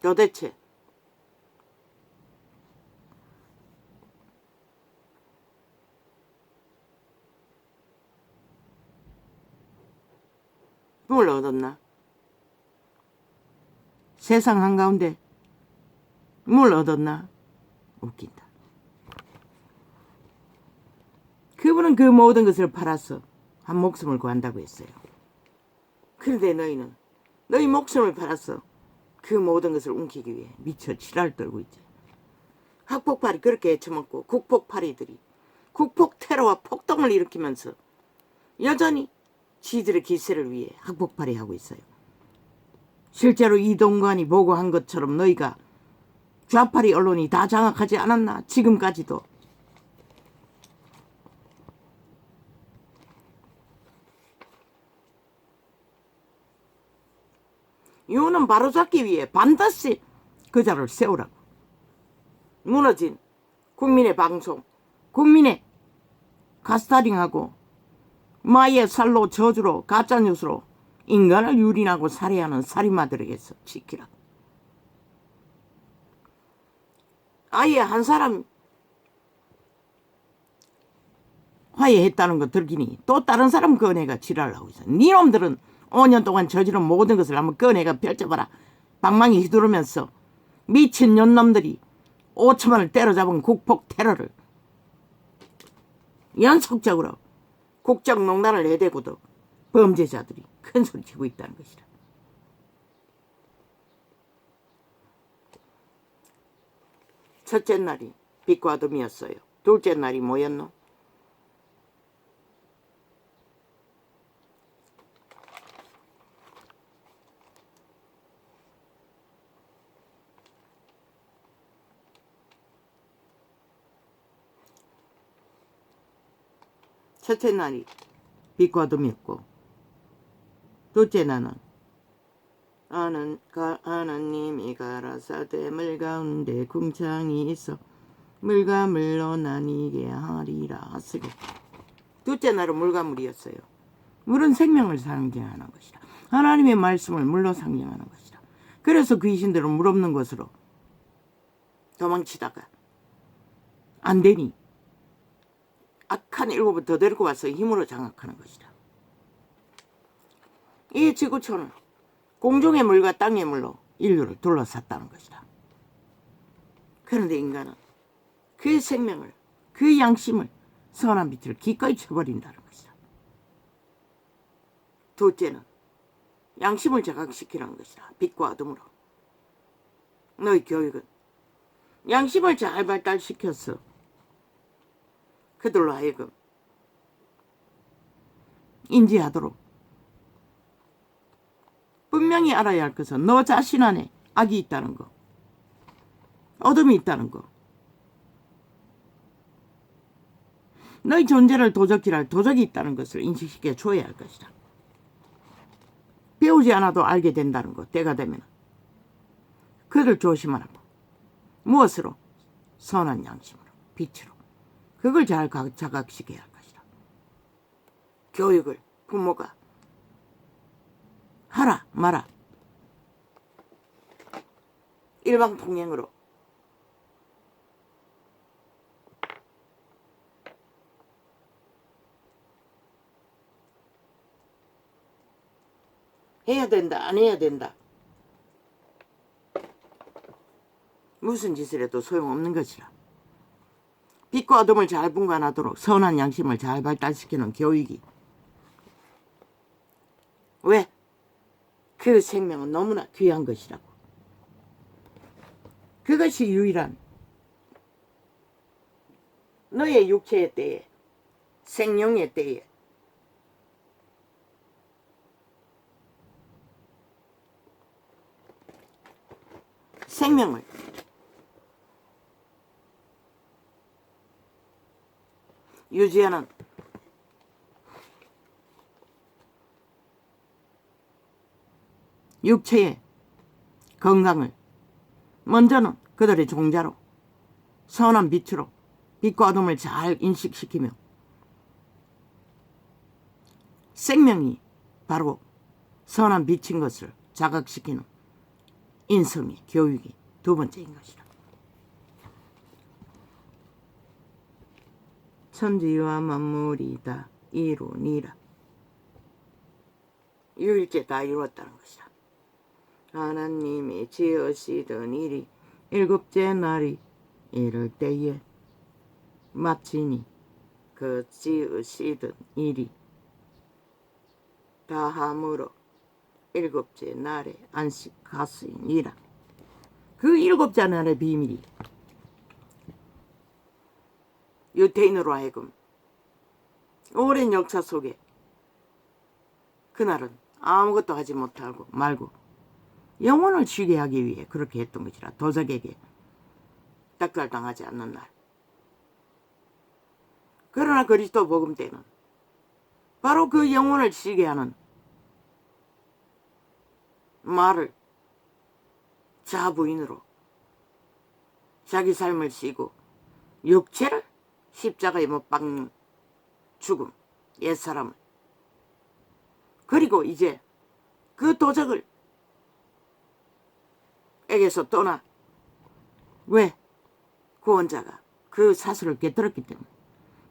도대체 뭘 얻었나? 세상 한가운데 뭘 얻었나? 웃긴다. 그분은 그 모든 것을 팔아서 한 목숨을 구한다고 했어요. 그런데 너희는 너희 목숨을 팔아서 그 모든 것을 움키기 위해 미쳐 지랄 떨고 있지. 학폭파리 그렇게 헤쳐먹고 국폭파리들이 국폭 테러와 폭동을 일으키면서 여전히 지들의 기세를 위해 학폭파리 하고 있어요. 실제로 이동관이 보고한 것처럼 너희가 좌파리 언론이 다 장악하지 않았나? 지금까지도. 이유는 바로잡기 위해 반드시 그 자를 세우라고. 무너진 국민의 방송, 국민의 가스타링하고 마의 살로 저주로 가짜뉴스로 인간을 유린하고 살해하는 살인마들에게서 지키라고. 아예 한 사람 화해했다는 거 들기니 또 다른 사람 꺼내가 지랄을 하고 있어. 니놈들은 5년 동안 저지른 모든 것을 한번 꺼내가 펼쳐봐라. 방망이 휘두르면서 미친 년놈들이 5천만을 때려잡은 국폭 테러를 연속적으로 국정농단을 해대고도 범죄자들이 큰 소리 치고 있다는 것이다. 첫째 날이 빛과 어둠이었어요. 둘째 날이 뭐였노? 첫째 날이 빛과 어둠이었고 둘째 날은 하나님이 가라사대 물 가운데 궁창이 있어 물과 물로 나뉘게 하리라 하시고 둘째 날은 물과 물이었어요. 물은 생명을 상징하는 것이라. 하나님의 말씀을 물로 상징하는 것이라. 그래서 귀신들은 물 없는 곳으로 도망치다가 안 되니 악한 일곱을 더 데리고 와서 힘으로 장악하는 것이다. 이 지구촌은 공중의 물과 땅의 물로 인류를 둘러쌌다는 것이다. 그런데 인간은 그 생명을, 그 양심을, 선한 빛을 기꺼이 쳐버린다는 것이다. 둘째는 양심을 자각시키는 것이다. 빛과 어둠으로. 너희 교육은 양심을 잘 발달시켜서 그들로 하여금 인지하도록 분명히 알아야 할 것은 너 자신 안에 악이 있다는 거, 어둠이 있다는 거, 너희 존재를 도적질 할 도적이 있다는 것을 인식시켜 줘야 할 것이다. 배우지 않아도 알게 된다는 것, 때가 되면 그를 조심하라고. 무엇으로? 선한 양심으로, 빛으로. 그걸 잘 자각시켜야 할 것이다. 교육을 부모가 하라 마라 일방통행으로 해야 된다 안 해야 된다 무슨 짓을 해도 소용없는 것이라. 빛과 어둠을 잘 분간하도록 선한 양심을 잘 발달시키는 교육이. 왜? 그 생명은 너무나 귀한 것이라고. 그것이 유일한 너의 육체의 때에, 생명의 때에 생명을 유지하는 육체의 건강을 먼저는 그들의 종자로 선한 빛으로 빛과 어둠을 잘 인식시키며 생명이 바로 선한 빛인 것을 자각시키는 인성의 교육이 두 번째인 것이다. 천지와 만물이 다 이루니라. 유일째 다 이루었다는 것이다. 하나님이 지으시던 일이 일곱째 날이 이를 때에 마치니 그 지으시던 일이 다함으로 일곱째 날에 안식하시니라. 그 일곱째 날의 비밀이 유태인으로 하여금 오랜 역사 속에 그날은 아무것도 하지 못하고 말고 영혼을 쉬게 하기 위해 그렇게 했던 것이라. 도적에게 닥달당하지 않는 날. 그러나 그리스도 복음 때는 바로 그 영혼을 쉬게 하는 말을 자부인으로 자기 삶을 쉬고 육체를 십자가에 못 박는 죽음, 옛사람을. 그리고 이제 그 도적을 에게서 떠나. 왜? 구원자가 그 사슬을 깨뜨렸기 때문에.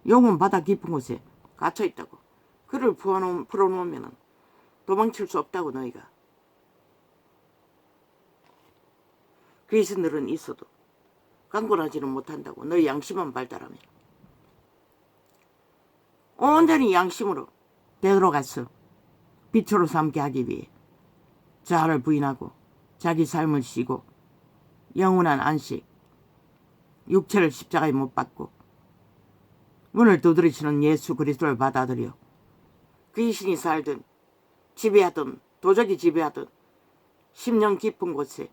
영혼 바다 깊은 곳에 갇혀있다고. 그를 풀어놓으면 도망칠 수 없다고. 너희가 귀신들은 있어도 강권하지는 못한다고. 너희 양심만 발달하면. 온전히 양심으로 되돌아가서 빛으로 삼게 하기 위해 자아를 부인하고 자기 삶을 쉬고 영원한 안식, 육체를 십자가에 못 박고 문을 두드리시는 예수 그리스도를 받아들여 귀신이 살든 지배하든 도적이 지배하든 심령 깊은 곳에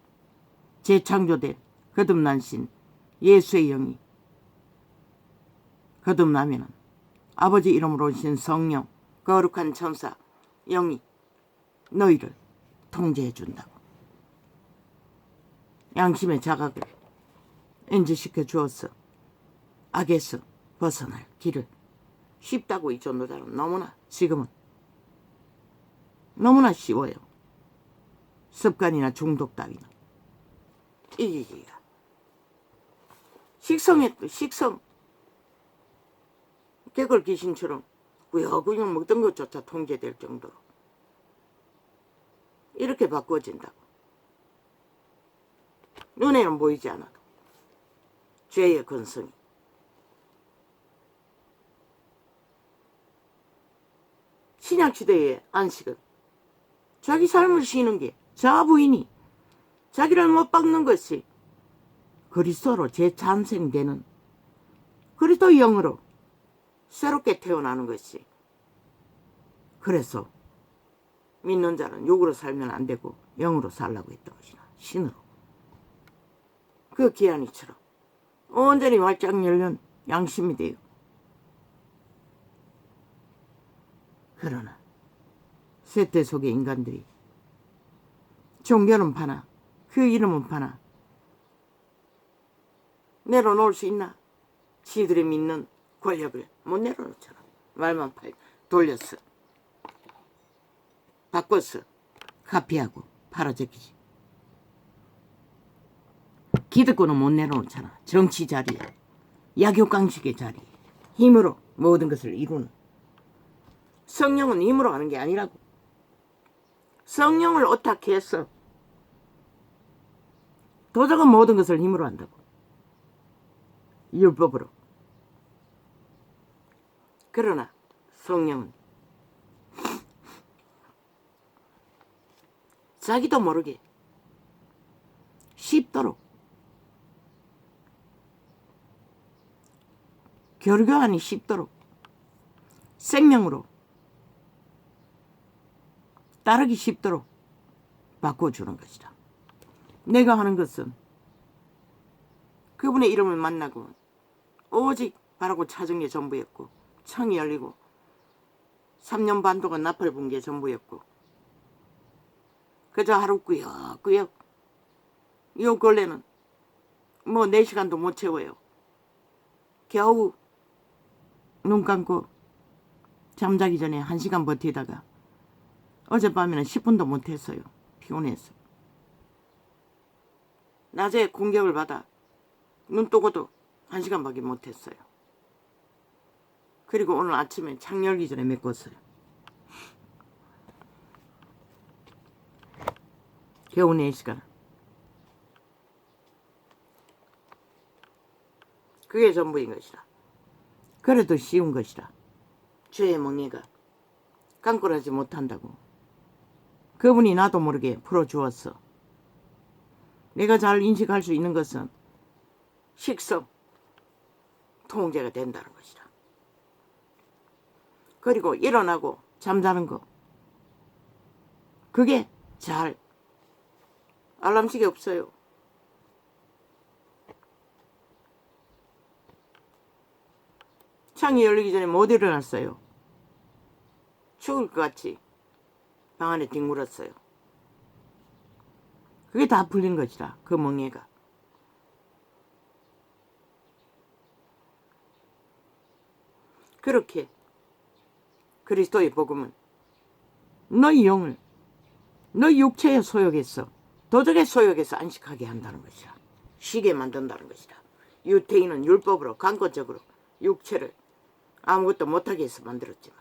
재창조된 거듭난신 예수의 영이 거듭나면은 아버지 이름으로 오신 성령, 거룩한 천사, 영이 너희를 통제해 준다고. 양심의 자각을 인지시켜 주었어. 악에서 벗어날 길을. 쉽다고 이 전도자는 너무나 지금은 너무나 쉬워요. 습관이나 중독 따위는 이기기가. 식성 개걸 귀신처럼 구역구역 먹던 것조차 통제될 정도로 이렇게 바꾸어진다고. 눈에는 보이지 않아도 죄의 근성이. 신약시대의 안식은 자기 삶을 쉬는 게 자부인이 자기를 못 박는 것이 그리스도로 재탄생되는 그리스도 영으로 새롭게 태어나는 것이. 그래서 믿는 자는 육으로 살면 안 되고 영으로 살라고 했던 것이나 신으로. 그 기한이처럼 온전히 활짝 열린 양심이 돼요. 그러나 세대 속의 인간들이 종교는 파나 그 이름은 파나 내려놓을 수 있나? 지들이 믿는 권력을 못 내려놓잖아. 말만 돌렸어. 바꿨어. 카피하고 팔아제끼지. 기득권은 못 내려놓잖아. 정치 자리에, 약육강식의 자리에 힘으로 모든 것을 이루는. 성령은 힘으로 하는 게 아니라고. 성령을 어떻게 했어? 도적은 모든 것을 힘으로 한다고. 율법으로. 그러나 성령은 자기도 모르게 쉽도록 결교하니 쉽도록 생명으로 따르기 쉽도록 바꿔주는 것이다. 내가 하는 것은 그분의 이름을 만나고 오직 바라고 찾은 게 전부였고, 창이 열리고 3년 반 동안 나팔을 분 게 전부였고, 그저 하루 꾸역꾸역 이 걸레는 뭐 4시간도 못 채워요. 겨우 눈 감고 잠자기 전에 1시간 버티다가 어젯밤에는 10분도 못했어요. 피곤해서. 낮에 공격을 받아 눈 뜨고도 1시간밖에 못했어요. 그리고 오늘 아침에 창 열기 전에 메꿨어요. 겨우 4시간. 그게 전부인 것이다. 그래도 쉬운 것이다. 죄의 멍에가 깡굴하지 못한다고. 그분이 나도 모르게 풀어주었어. 내가 잘 인식할 수 있는 것은 식성, 통제가 된다는 것이다. 그리고 일어나고 잠자는 거. 그게 잘 알람식이 없어요. 창이 열리기 전에 못 일어났어요. 죽을 것 같이 방 안에 뒹굴었어요. 그게 다 풀린 것이라, 그 멍에가. 그렇게 그리스도의 복음은 너희 영을 너희 육체의 소욕에서, 도적의 소욕에서 안식하게 한다는 것이라. 쉬게 만든다는 것이라. 유태인은 율법으로 강권적으로 육체를 아무것도 못하게 해서 만들었지만,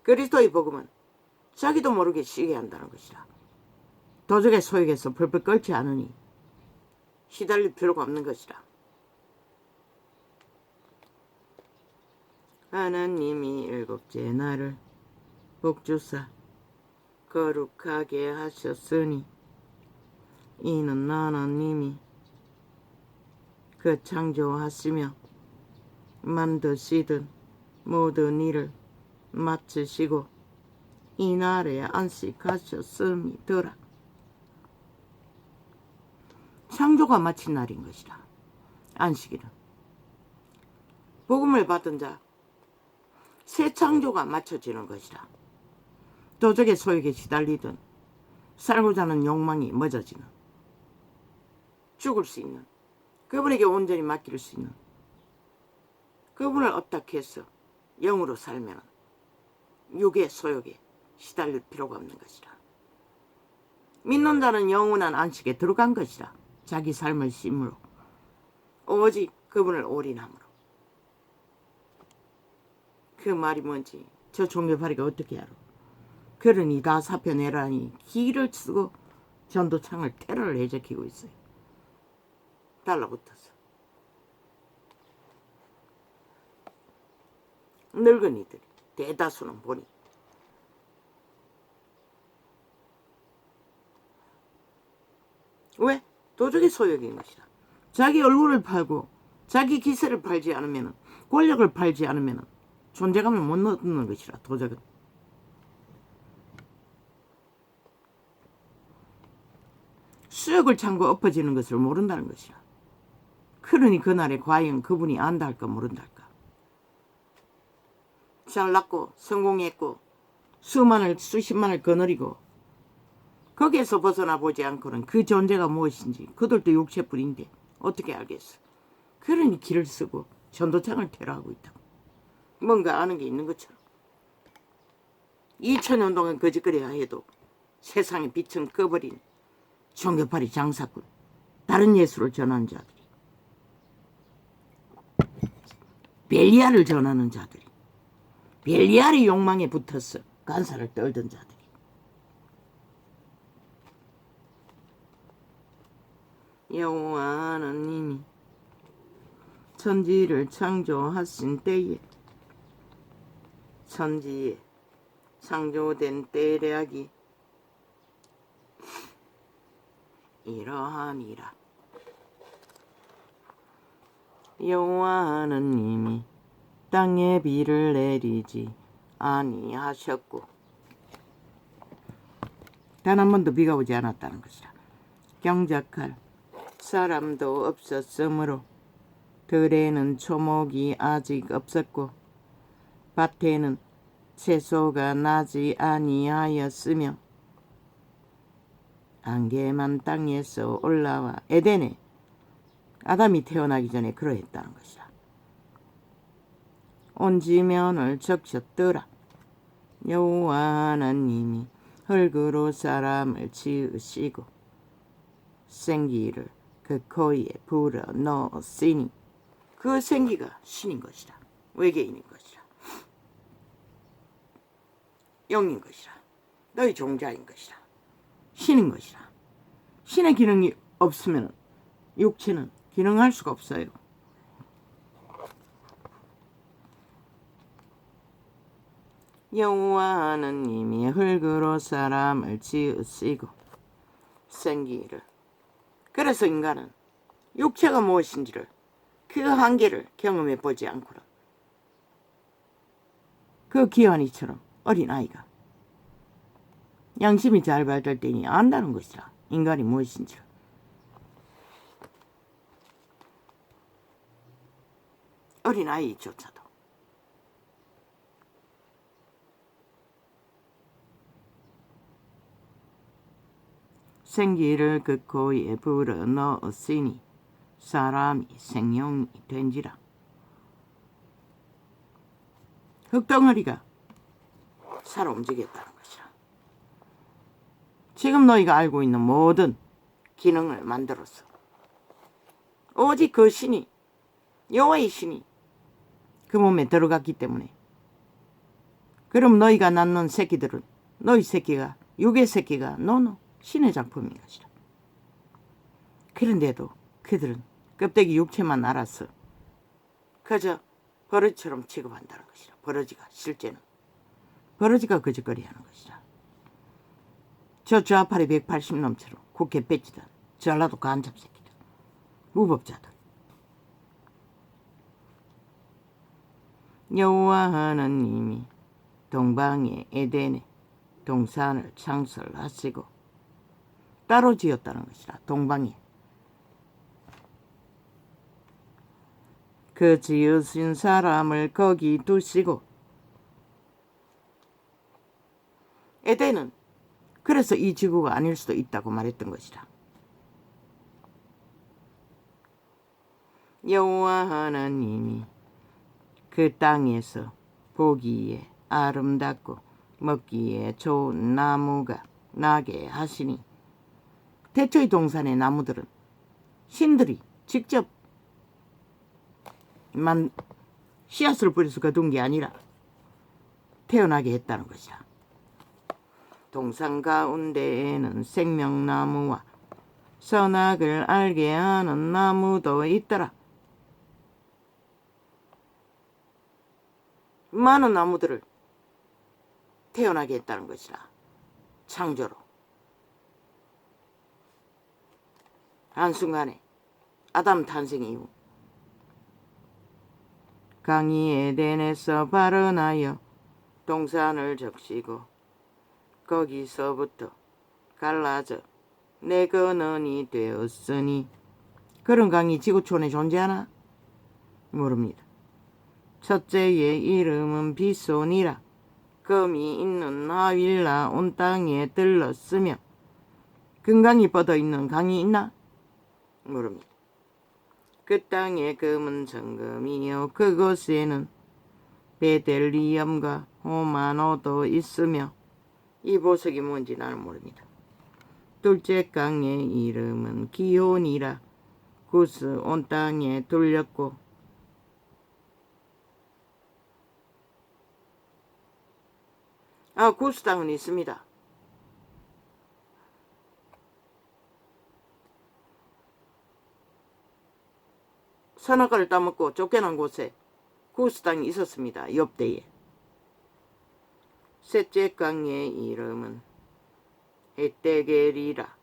그리스도의 복음은 자기도 모르게 쉬게 한다는 것이라. 도적의 소욕에서 벌벌 끓지 않으니 시달릴 필요가 없는 것이라. 하나님이 7째 날을 복주사 거룩하게 하셨으니 이는 하나님이 그 창조하시며 만드시던 모든 일을 마치시고 이 날에 안식하셨음이더라. 창조가 마친 날인 것이라. 안식일은 복음을 받은 자 새 창조가 맞춰지는 것이라. 도적의 소욕에 시달리던 살고자 하는 욕망이 멎어지는, 죽을 수 있는, 그분에게 온전히 맡길 수 있는, 그분을 어떻게 해서 영으로 살면 육의 소욕에 시달릴 필요가 없는 것이라. 믿는 자는 영원한 안식에 들어간 것이라. 자기 삶을 심으로 오직 그분을 올인함으로. 그 말이 뭔지 저 종교파리가 어떻게 알아? 그러니 다 사표내라니 기를 쓰고 전도창을 테러를 해적히고 있어요. 달라붙어서. 늙은이들이 대다수는 보니 왜? 도적의 소욕인 것이라. 자기 얼굴을 팔고 자기 기세를 팔지 않으면, 권력을 팔지 않으면 존재감을 못 얻는 것이라. 도적은 수욕을 참고 엎어지는 것을 모른다는 것이라. 그러니 그날에 과연 그분이 안다 할까 모른다 할까. 잘났고 성공했고 수십만을 거느리고 거기에서 벗어나 보지 않고는 그 존재가 무엇인지 그들도 육체뿐인데 어떻게 알겠어. 그러니 길을 쓰고 전도창을 테러하고 있다고. 뭔가 아는 게 있는 것처럼. 2000년 동안 거짓거리야 해도 세상에 빛은 꺼버린 종교파리 장사꾼, 다른 예수를 전하는 자들이, 벨리알을 전하는 자들이, 벨리알의 욕망에 붙어서 간사를 떨던 자들이, 여호와 하나님이 천지를 창조하신 때에 천지에 창조된 때략이 이러하니라. 여호와 하나님이 땅에 비를 내리지 아니하셨고 단 한 번도 비가 오지 않았다는 것이라. 경작할 사람도 없었으므로 들에는 초목이 아직 없었고 밭에는 채소가 나지 아니하였으며 안개만 땅에서 올라와 에덴에 아담이 태어나기 전에 그러했다는 것이라. 온 지면을 적셨더라. 여호와 하나님이 흙으로 사람을 지으시고 생기를 그 코에 불어 넣었으니 그 생기가 신인 것이라. 외계인인 것이라. 영인 것이라. 너희 종자인 것이라. 신인 것이라. 신의 기능이 없으면 육체는 기능할 수가 없어요. 여호와 하나님이 흙으로 사람을 지으시고 생기를. 그래서 인간은 육체가 무엇인지를 그 한계를 경험해 보지 않고는 그 기환이처럼 어린아이가 양심이 잘 발달되니 안다는 것이라. 인간이 무엇인지를. 어린아이조차도 생기를 그 코에 불어 넣었으니 사람이 생명이 된지라. 흙덩어리가 살아 움직였다는 것이라. 지금 너희가 알고 있는 모든 기능을 만들어서 오직 그 신이, 여호와의 신이 그 몸에 들어갔기 때문에. 그럼 너희가 낳는 새끼들은, 너희 새끼가, 육의 새끼가 노노 신의 작품인 것이라. 그런데도 그들은 껍데기 육체만 알아서 그저 버러지처럼 취급한다는 것이라. 버러지가 실제는 버러지가 거짓거리 하는 것이라. 저 좌파리 180놈처럼 국회 뺏지던 전라도 간잡 새끼들, 무법자들. 여호와 하나님이 동방의 에덴에 동산을 창설하시고 따로 지었다는 것이라. 동방에 그 지으신 사람을 거기 두시고. 에덴은 그래서 이 지구가 아닐 수도 있다고 말했던 것이라. 여호와 하나님이 그 땅에서 보기에 아름답고 먹기에 좋은 나무가 나게 하시니, 태초의 동산의 나무들은 신들이 직접 씨앗을 뿌려서 거둔 게 아니라 태어나게 했다는 것이라. 동산 가운데에는 생명나무와 선악을 알게 하는 나무도 있더라. 많은 나무들을 태어나게 했다는 것이라. 창조로. 한순간에 아담 탄생 이후 강이 에덴에서 발원하여 동산을 적시고 거기서부터 갈라져 내 근원이 되었으니, 그런 강이 지구촌에 존재하나? 모릅니다. 첫째의 이름은 비손이라. 금이 있는 하윌라 온 땅에 들렀으며, 금강이 뻗어있는 강이 있나? 모릅니다. 그 땅에 금은 정금이요 그곳에는 베델리엄과 호마노도 있으며, 이 보석이 뭔지 나는 모릅니다. 둘째 강의 이름은 기혼이라. 구스 온 땅에 둘렸고, 구스 땅은 있습니다. 선악과를 따먹고 쫓겨난 곳에 구스 땅이 있었습니다. 욥대에. 셋째 강의 이름은 헷데겔이라.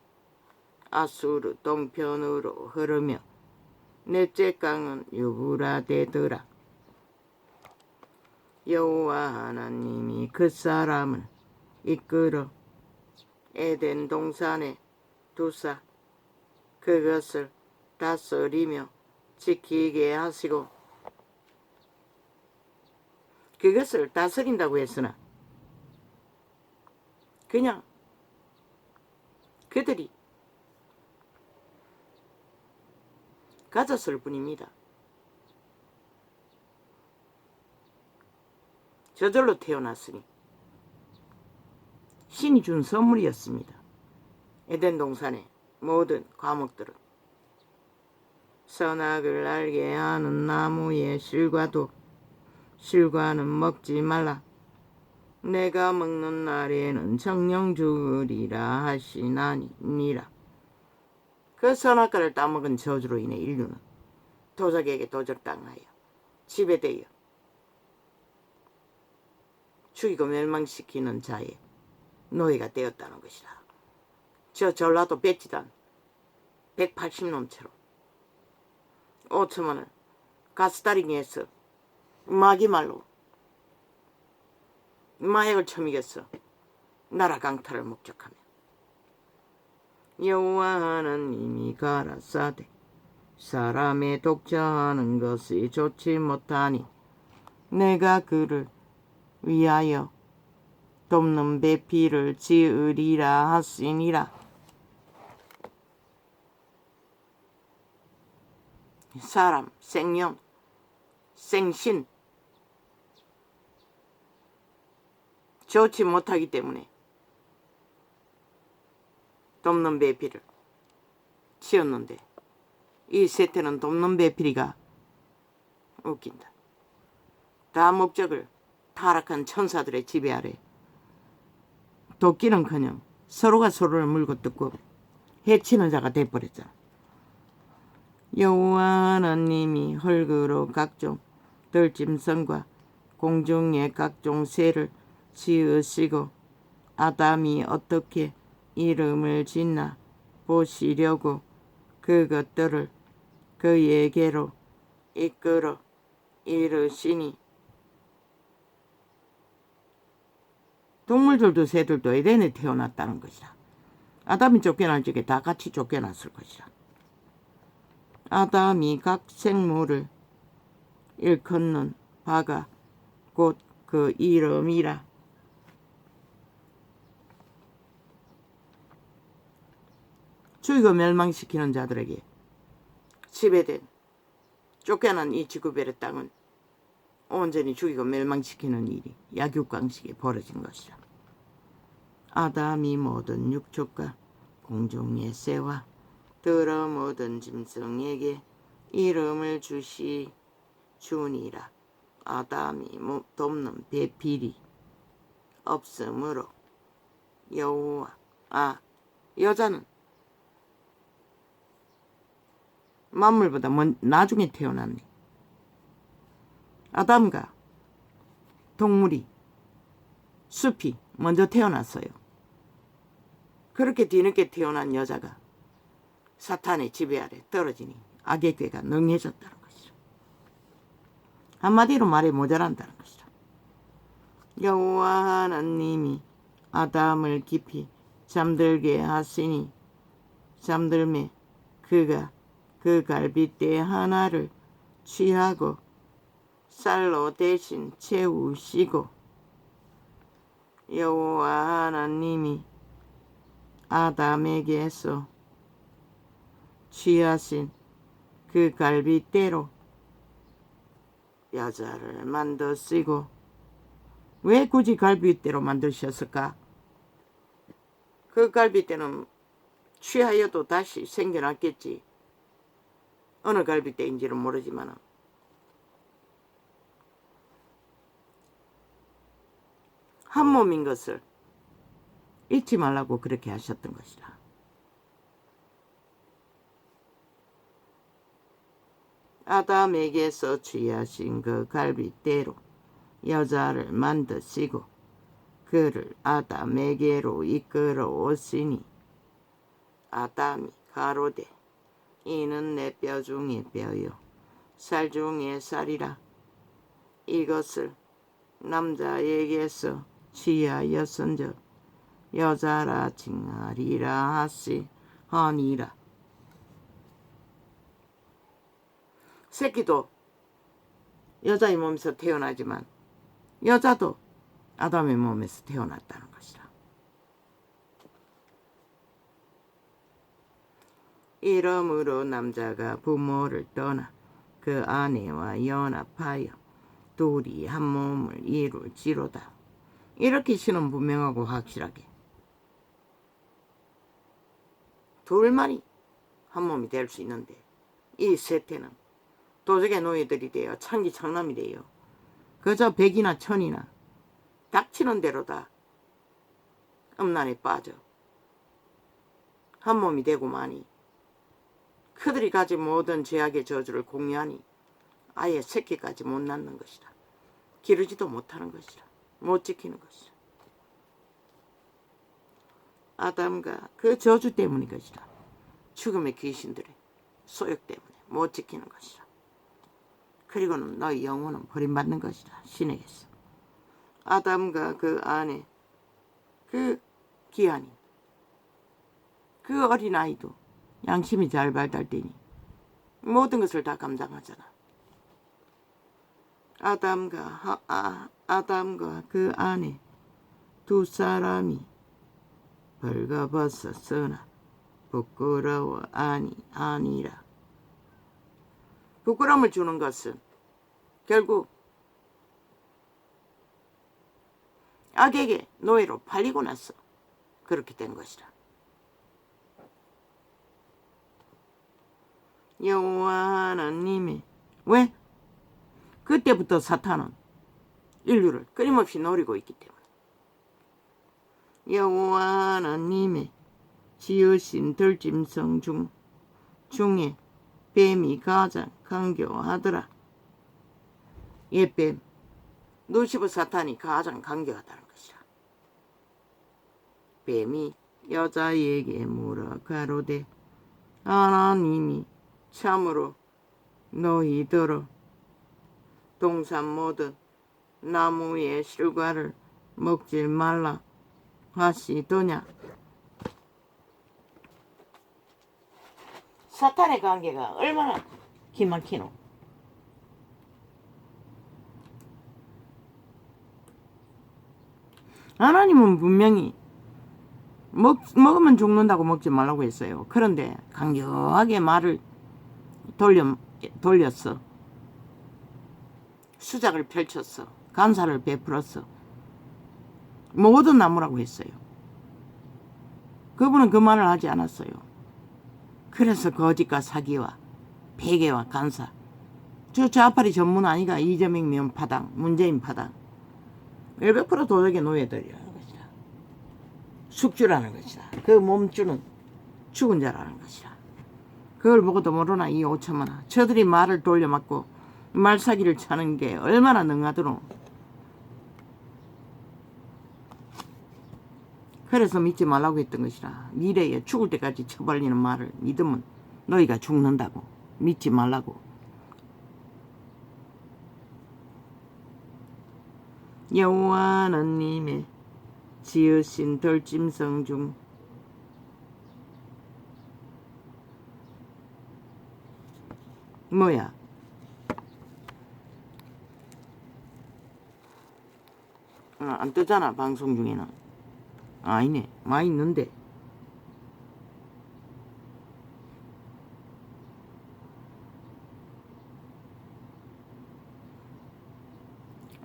아수르 동편으로 흐르며, 넷째 강은 유브라데더라. 여호와 하나님이 그 사람을 이끌어 에덴 동산에 두사 그것을 다스리며 지키게 하시고, 그것을 다스린다고 했으나 그냥 그들이 가졌을 뿐입니다. 저절로 태어났으니 신이 준 선물이었습니다. 에덴 동산의 모든 과목들은 선악을 알게 하는 나무의 실과도 실과는 먹지 말라. 내가 먹는 날에는 정령 죽으리라 하시나니라. 그 선악과를 따먹은 저주로 인해 인류는 도적에게 도적당하여 지배되어 죽이고 멸망시키는 자의 노예가 되었다는 것이라. 저 전라도 백지단 180놈 채로 5천만을 가스다리기에서 마귀말로 마약을 처먹였어. 나라 강탈을 목적하며, 여호와 하나님이 가라사대 사람의 독자하는 것이 좋지 못하니 내가 그를 위하여 돕는 배필을 지으리라 하시니라. 사람, 생명, 생신 좋지 못하기 때문에 돕는 배필을 지었는데, 이 세태는 돕는 배필이가 웃긴다. 다 목적을 타락한 천사들의 지배 아래 돕기는커녕 서로가 서로를 물고 뜯고 해치는 자가 돼버렸잖아. 여호와 하나님이 흙으로 각종 들짐승과 공중의 각종 새를 지으시고 아담이 어떻게 이름을 짓나 보시려고 그것들을 그에게로 이끌어 이르시니, 동물들도 새들도 에덴에 태어났다는 것이라. 아담이 쫓겨날 적에 다 같이 쫓겨났을 것이라. 아담이 각 생물을 일컫는 바가 곧 그 이름이라. 죽이고 멸망시키는 자들에게 지배된 쫓겨난 이 지구별의 땅은 온전히 죽이고 멸망시키는 일이 약육강식에 벌어진 것이라. 아담이 모든 육족과 공중의 새와 들어 모든 짐승에게 이름을 주니라. 아담이 돕는 배필이 없으므로 여호와 여자는 만물보다 나중에 태어났네. 아담과 동물이 숲이 먼저 태어났어요. 그렇게 뒤늦게 태어난 여자가 사탄의 지배 아래 떨어지니 악의 꾀가 능해졌다는 것이죠. 한마디로 말해 모자란다는 것이죠. 여호와 하나님이 아담을 깊이 잠들게 하시니 잠들매 그가 그 갈빗대 하나를 취하고 쌀로 대신 채우시고 여호와 하나님이 아담에게서 취하신 그 갈빗대로 여자를 만드시고. 왜 굳이 갈빗대로 만드셨을까? 그 갈빗대는 취하여도 다시 생겨났겠지. 어느 갈빗대인지는 모르지만 한 몸인 것을 잊지 말라고 그렇게 하셨던 것이라. 아담에게서 취하신 그 갈빗대로 여자를 만드시고 그를 아담에게로 이끌어 오시니 아담이 가로되 이는 내 뼈 중에 뼈요 살 중에 살이라. 이것을 남자에게서 취하였은즉 여자라 칭하리라 하니라. 새끼도 여자의 몸에서 태어나지만 여자도 아담의 몸에서 태어났다는 것이라. 이러므로 남자가 부모를 떠나 그 아내와 연합하여 둘이 한 몸을 이룰지로다. 이렇게 신은 분명하고 확실하게 둘만이 한 몸이 될 수 있는데 이 셋째는 도적의 노예들이 되어 창기창남이 되어 그저 백이나 천이나 닥치는 대로다 음란에 빠져 한 몸이 되고만이 그들이 가진 모든 죄악의 저주를 공유하니 아예 새끼까지 못 낳는 것이라. 기르지도 못하는 것이라. 못 지키는 것이라. 아담과 그 저주 때문인 것이라. 죽음의 귀신들의 소욕 때문에 못 지키는 것이라. 그리고는 너희 영혼은 버림받는 것이라. 신에게서. 아담과 그 아내 그 기한이 그 어린아이도 양심이 잘 발달되니 모든 것을 다 감당하잖아. 아담과 그 아내 두 사람이 벌거벗었으나 부끄러워 아니라. 부끄러움을 주는 것은 결국 악에게 노예로 팔리고 나서 그렇게 된 것이라. 여호와 하나님이 왜? 그때부터 사탄은 인류를 끊임없이 노리고 있기 때문에. 여호와 하나님의 지으신 들짐승 중에 뱀이 가장 강교하더라. 뱀 루시퍼 사탄이 가장 강교하다는 것이라. 뱀이 여자에게 물어 가로되 하나님이 참으로 너희더러 동산 모든 나무의 실과를 먹지 말라 하시더냐. 사탄의 관계가 얼마나 기막히노. 하나님은 분명히 먹으면 죽는다고 먹지 말라고 했어요. 그런데 강력하게 말을 돌렸어. 수작을 펼쳤어. 감사를 베풀었어. 모든 나무라고 했어요. 그분은 그 말을 하지 않았어요. 그래서 거짓과 사기와 배계와 간사. 저 좌파리 전문 아니가 이재명 면파당, 문재인 파당. 100% 도덕의 노예들이라는 것이다. 숙주라는 것이다. 그 몸주는 죽은 자라는 것이다. 그걸 보고도 모르나 이 5천만원. 저들이 말을 돌려막고 말사기를 차는 게 얼마나 능하더노. 그래서 믿지 말라고 했던 것이라. 미래에 죽을 때까지 처벌리는 말을 믿으면 너희가 죽는다고. 믿지 말라고. 여호와는 님의 지으신 들짐승 중 뭐야? 안 뜨잖아 방송 중에는. 아니네 많이 있는데.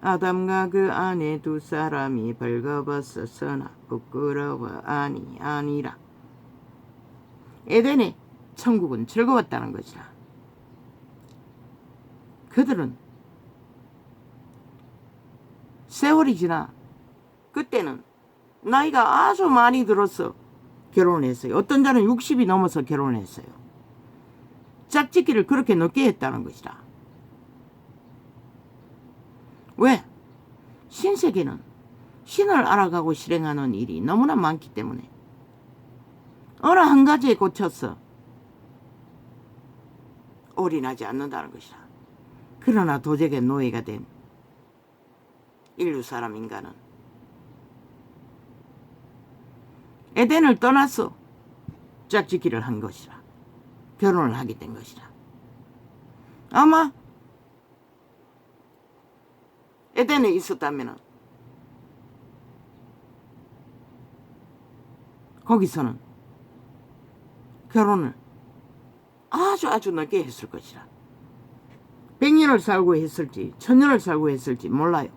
아담과 그 아내 두 사람이 벌거벗었으나 부끄러워 아니라. 에덴의 천국은 즐거웠다는 것이라. 그들은 세월이 지나 그때는 나이가 아주 많이 들어서 결혼을 했어요. 어떤 자는 60이 넘어서 결혼을 했어요. 짝짓기를 그렇게 늦게 했다는 것이라. 왜? 신세계는 신을 알아가고 실행하는 일이 너무나 많기 때문에 어느 한 가지에 꽂혀서 올인하지 않는다는 것이라. 그러나 도적의 노예가 된 인류 사람 인간은 에덴을 떠나서 짝짓기를 한 것이라. 결혼을 하게 된 것이라. 아마 에덴에 있었다면 거기서는 결혼을 아주 늦게 했을 것이라. 100년을 살고 했을지 1000년을 살고 했을지 몰라요.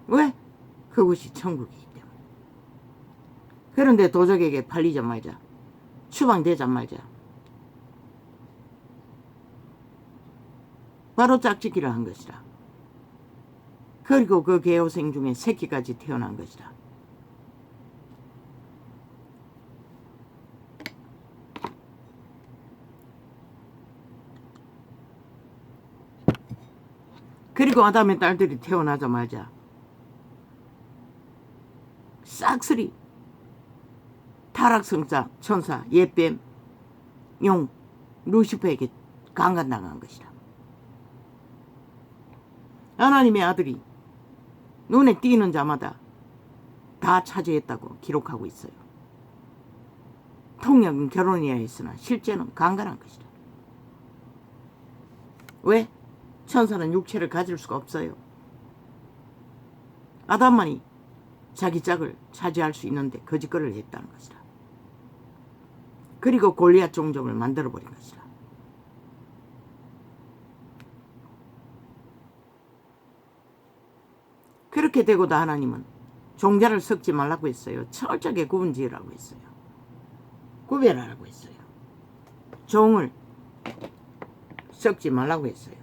왜? 그것이 천국이기 때문에. 그런데 도적에게 팔리자마자 추방되자마자 바로 짝짓기를 한 것이라. 그리고 그 계호생 중에 새끼까지 태어난 것이라. 그리고 아담의 딸들이 태어나자마자 싹쓸이 타락성자 천사 예뱀 용 루시퍼에게 강간당한 것이라. 하나님의 아들이 눈에 띄는 자마다 다 차지했다고 기록하고 있어요. 통역은 결혼이야 했으나 실제는 강간한 것이다. 왜? 천사는 육체를 가질 수가 없어요. 아담만이 자기 짝을 차지할 수 있는데 거짓거리를 했다는 것이다. 그리고 골리앗 종족을 만들어버린 것이다. 그렇게 되고도 하나님은 종자를 섞지 말라고 했어요. 철저하게 구분지으라고 했어요. 구별하라고 했어요. 종을 섞지 말라고 했어요.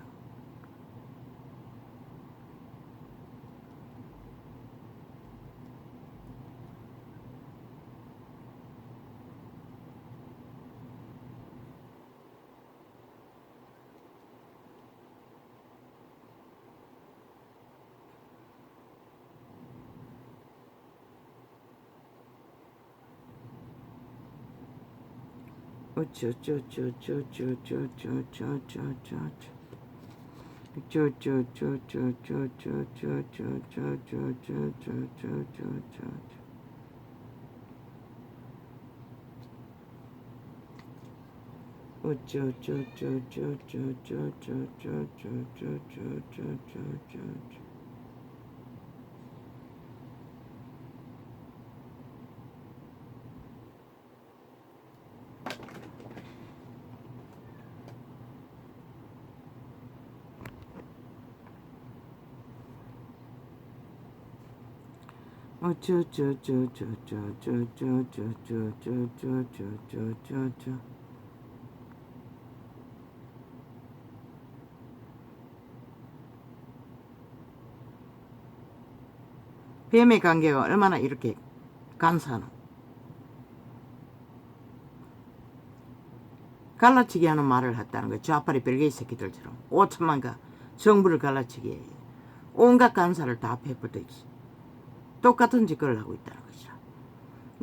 어쩌쩌쩌쩌쩌쩌쩌쩌쩌쩌쩌쩌쩌쩌쩌쩌 뱀의 관계가 얼마나 이렇게 간사하노. 갈라치기 하는 말을 했다는 거야. 좌파리 별개의 새끼들처럼 5천만가 정부를 갈라치기 온갖 간사를 다 베풀듯이 똑같은 짓거리를 하고 있다는 것이라.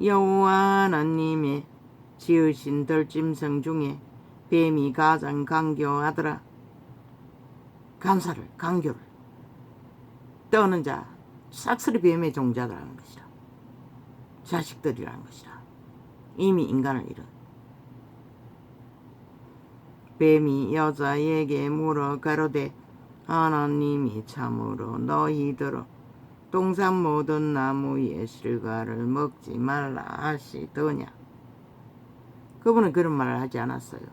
여호와 하나님의 지으신 들짐승 중에 뱀이 가장 강교하더라. 간사를 강교를 떠는 자 싹쓸이 뱀의 종자들라는 것이라. 자식들이라는 것이라. 이미 인간을 잃은 뱀이 여자에게 물어 가로되 하나님이 참으로 너희들어 동산 모든 나무의 실과를 먹지 말라 하시더냐. 그분은 그런 말을 하지 않았어요.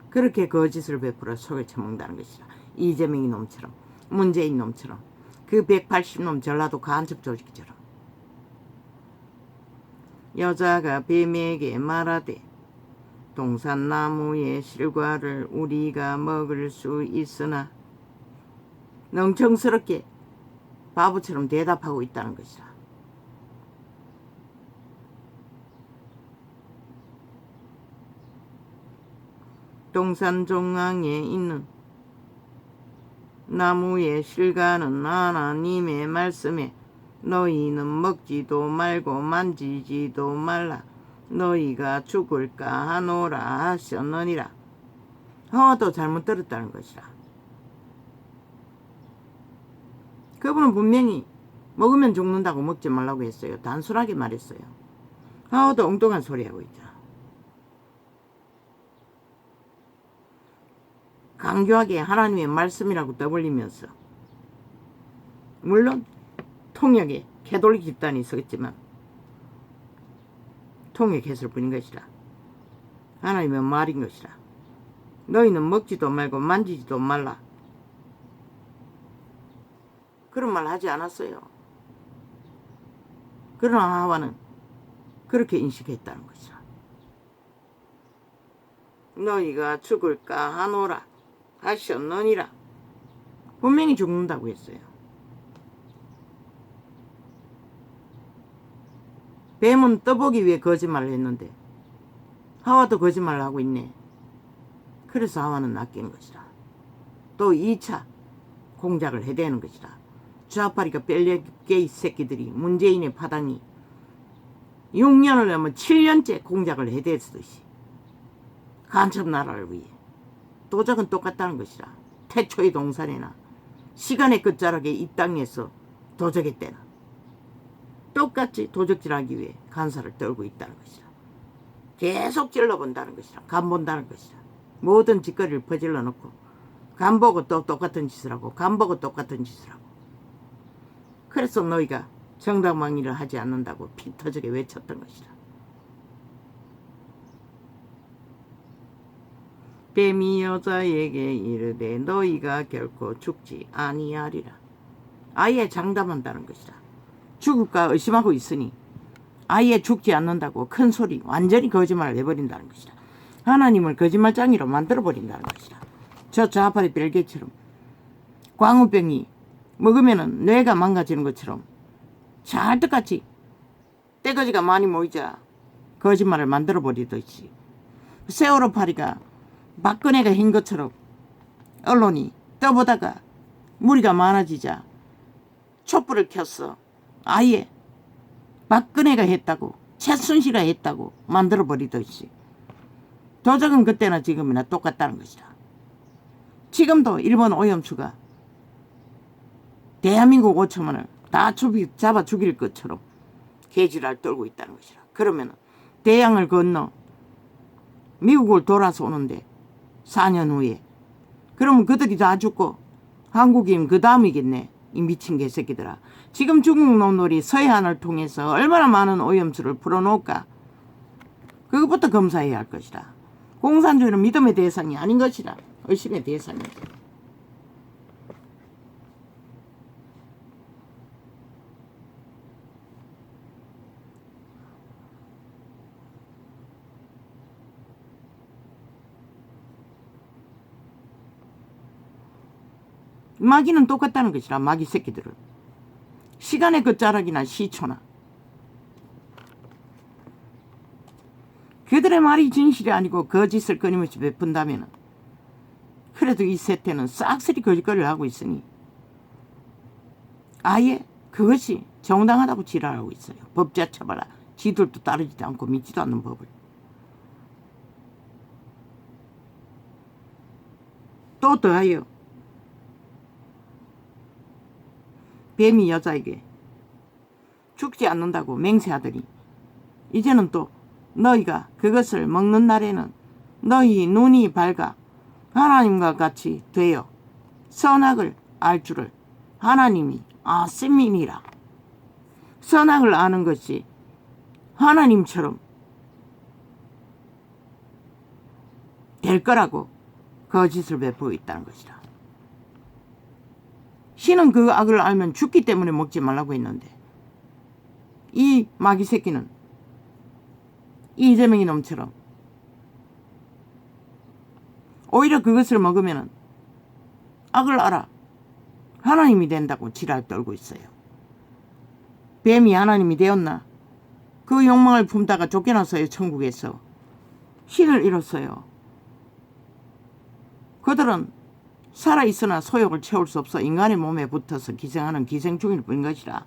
그렇게 거짓을 베풀어 속에 처먹는다는 것이라. 이재명이 놈처럼 문재인 놈처럼 그 180놈 전라도 간첩 조직처럼. 여자가 뱀에게 말하되 동산나무의 실과를 우리가 먹을 수 있으나 멍청스럽게 바보처럼 대답하고 있다는 것이라. 동산 중앙에 있는 나무의 실과는 하나님의 말씀에 너희는 먹지도 말고 만지지도 말라 너희가 죽을까 하노라 하셨느니라. 하와도 잘못 들었다는 것이라. 그분은 분명히 먹으면 죽는다고 먹지 말라고 했어요. 단순하게 말했어요. 하와도 엉뚱한 소리 하고 있잖아. 강교하게 하나님의 말씀이라고 떠벌리면서 물론 통역에 캐톨릭 집단이 있었겠지만 통역했을 뿐인 것이라. 하나님의 말인 것이라. 너희는 먹지도 말고 만지지도 말라. 그런 말 하지 않았어요. 그러나 하와는 그렇게 인식했다는 것이라. 너희가 죽을까 하노라 하셨느니라. 분명히 죽는다고 했어요. 뱀은 떠보기 위해 거짓말을 했는데 하와도 거짓말을 하고 있네. 그래서 하와는 낚인 것이라. 또 2차 공작을 해대는 것이라. 좌파리가 뺄레게이 새끼들이 문재인의 파당이 6년을 넘은 7년째 공작을 해댔듯이 간첩 나라를 위해 도적은 똑같다는 것이라. 태초의 동산에나 시간의 끝자락에 이 땅에서 도적했대나 똑같이 도적질하기 위해 간사를 떨고 있다는 것이라. 계속 찔러본다는 것이라. 간본다는 것이라. 모든 짓거리를 퍼질러 놓고 간보고 또 똑같은 짓을 하고 간보고 똑같은 짓을 하고. 그래서 너희가 정당방위를 하지 않는다고 피 터지게 외쳤던 것이라. 뱀이 여자에게 이르되 너희가 결코 죽지 아니하리라. 아예 장담한다는 것이라. 죽을까 의심하고 있으니 아예 죽지 않는다고 큰 소리 완전히 거짓말을 해버린다는 것이라. 하나님을 거짓말장이로 만들어버린다는 것이라. 저 좌파리 벨게처럼 광우병이 먹으면 뇌가 망가지는 것처럼 찰떡같이 떼거지가 많이 모이자 거짓말을 만들어버리듯이 세월호 파리가 박근혜가 한 것처럼 언론이 떠보다가 무리가 많아지자 촛불을 켰어. 아예 박근혜가 했다고 최순실이 했다고 만들어버리듯이 도적은 그때나 지금이나 똑같다는 것이다. 지금도 일본 오염수가 대한민국 5천만을 다 잡아 죽일 것처럼 개지랄 떨고 있다는 것이라. 그러면 대양을 건너 미국을 돌아서 오는데 4년 후에 그러면 그들이 다 죽고 한국이면 그 다음이겠네. 이 미친 개새끼들아. 지금 중국 놈들이 서해안을 통해서 얼마나 많은 오염수를 풀어놓을까. 그것부터 검사해야 할 것이다. 공산주의는 믿음의 대상이 아닌 것이다. 의심의 대상이다. 마귀는 똑같다는 것이라. 마귀 새끼들은 시간의 끝자락이나 시초나 그들의 말이 진실이 아니고 거짓을 끊임없이 베푼다면 그래도 이 세태는 싹쓸이 거짓거리를 하고 있으니 아예 그것이 정당하다고 지랄하고 있어요. 법 자체봐라. 지들도 따르지도 않고 믿지도 않는 법을. 또 더하여 뱀이 여자에게 죽지 않는다고 맹세하더니 이제는 또 너희가 그것을 먹는 날에는 너희 눈이 밝아 하나님과 같이 되어 선악을 알 줄을 하나님이 아심이니라. 선악을 아는 것이 하나님처럼 될 거라고 거짓을 베푸고 있다는 것이다. 신은 그 악을 알면 죽기 때문에 먹지 말라고 했는데 이 마귀 새끼는 이재명이 놈처럼 오히려 그것을 먹으면 악을 알아 하나님이 된다고 지랄 떨고 있어요. 뱀이 하나님이 되었나? 그 욕망을 품다가 쫓겨났어요. 천국에서. 신을 잃었어요. 그들은 살아있으나 소욕을 채울 수 없어 인간의 몸에 붙어서 기생하는 기생충일 뿐인 것이라.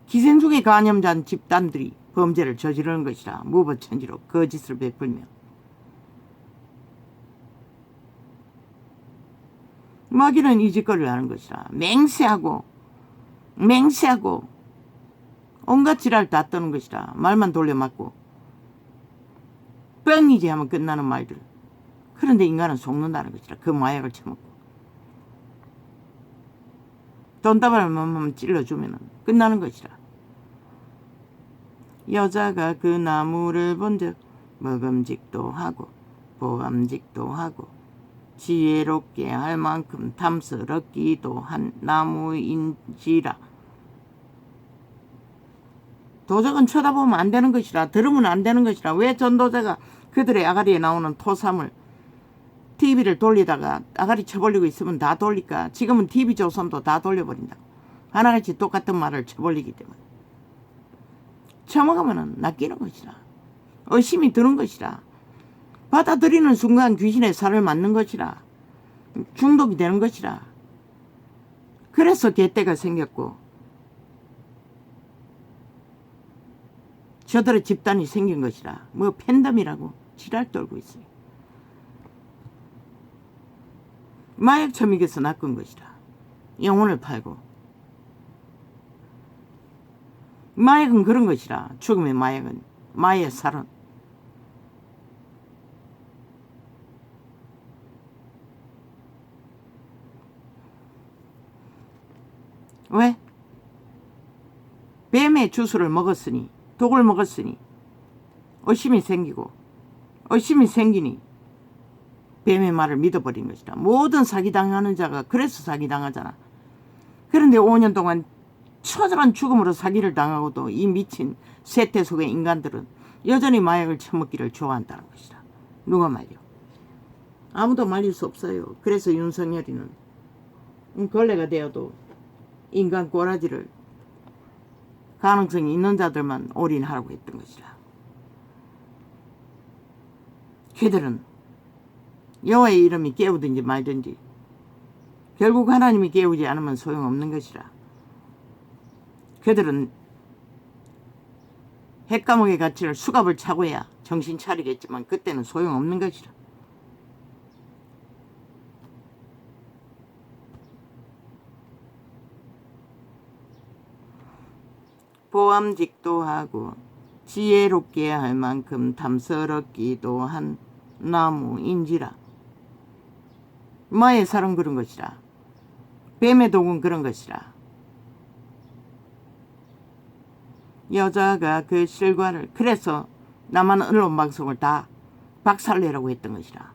기생충의 간염자인 집단들이 범죄를 저지르는 것이라. 무법천지로 거짓을 베풀며 마귀는 이 짓거리를 하는 것이라. 맹세하고 온갖 지랄 다 떠는 것이라. 말만 돌려맞고 뻥이지 하면 끝나는 말들. 그런데 인간은 속는다는 것이라. 그 마약을 처먹고 돈다발만 찔러주면 끝나는 것이라. 여자가 그 나무를 본즉 먹음직도 하고 보암직도 하고 지혜롭게 할 만큼 탐스럽기도 한 나무인지라. 도적은 쳐다보면 안 되는 것이라. 들으면 안 되는 것이라. 왜 전도자가 그들의 아가리에 나오는 토삼을 TV를 돌리다가 아가리 쳐벌리고 있으면 다 돌릴까? 지금은 TV조선도 다 돌려버린다고. 하나같이 똑같은 말을 쳐벌리기 때문에. 쳐먹으면 낚이는 것이라. 의심이 드는 것이라. 받아들이는 순간 귀신의 살을 맞는 것이라. 중독이 되는 것이라. 그래서 개떼가 생겼고 저들의 집단이 생긴 것이라. 뭐 팬덤이라고 지랄 떨고 있어요. 마약 처먹여서 낚은 것이라. 영혼을 팔고. 마약은 그런 것이라. 죽음의 마약은 마의 살은 왜? 뱀의 주스를 먹었으니 독을 먹었으니 의심이 생기고 의심이 생기니 뱀의 말을 믿어버린 것이다. 모든 사기당하는 자가 그래서 사기당하잖아. 그런데 5년 동안 처절한 죽음으로 사기를 당하고도 이 미친 세태 속의 인간들은 여전히 마약을 처먹기를 좋아한다는 것이다. 누가 말려? 아무도 말릴 수 없어요. 그래서 윤석열이는 걸레가 되어도 인간 꼬라지를 가능성이 있는 자들만 올인하라고 했던 것이라. 걔들은 여호와의 이름이 깨우든지 말든지 결국 하나님이 깨우지 않으면 소용없는 것이라. 그들은 핵감옥의 가치를 수갑을 차고야 정신 차리겠지만 그때는 소용없는 것이라. 보암직도 하고 지혜롭게 할 만큼 탐스럽기도 한 나무인지라. 마의 살은 그런 것이라. 뱀의 독은 그런 것이라. 여자가 그 실과를 그래서 남한 언론방송을 다 박살내라고 했던 것이라.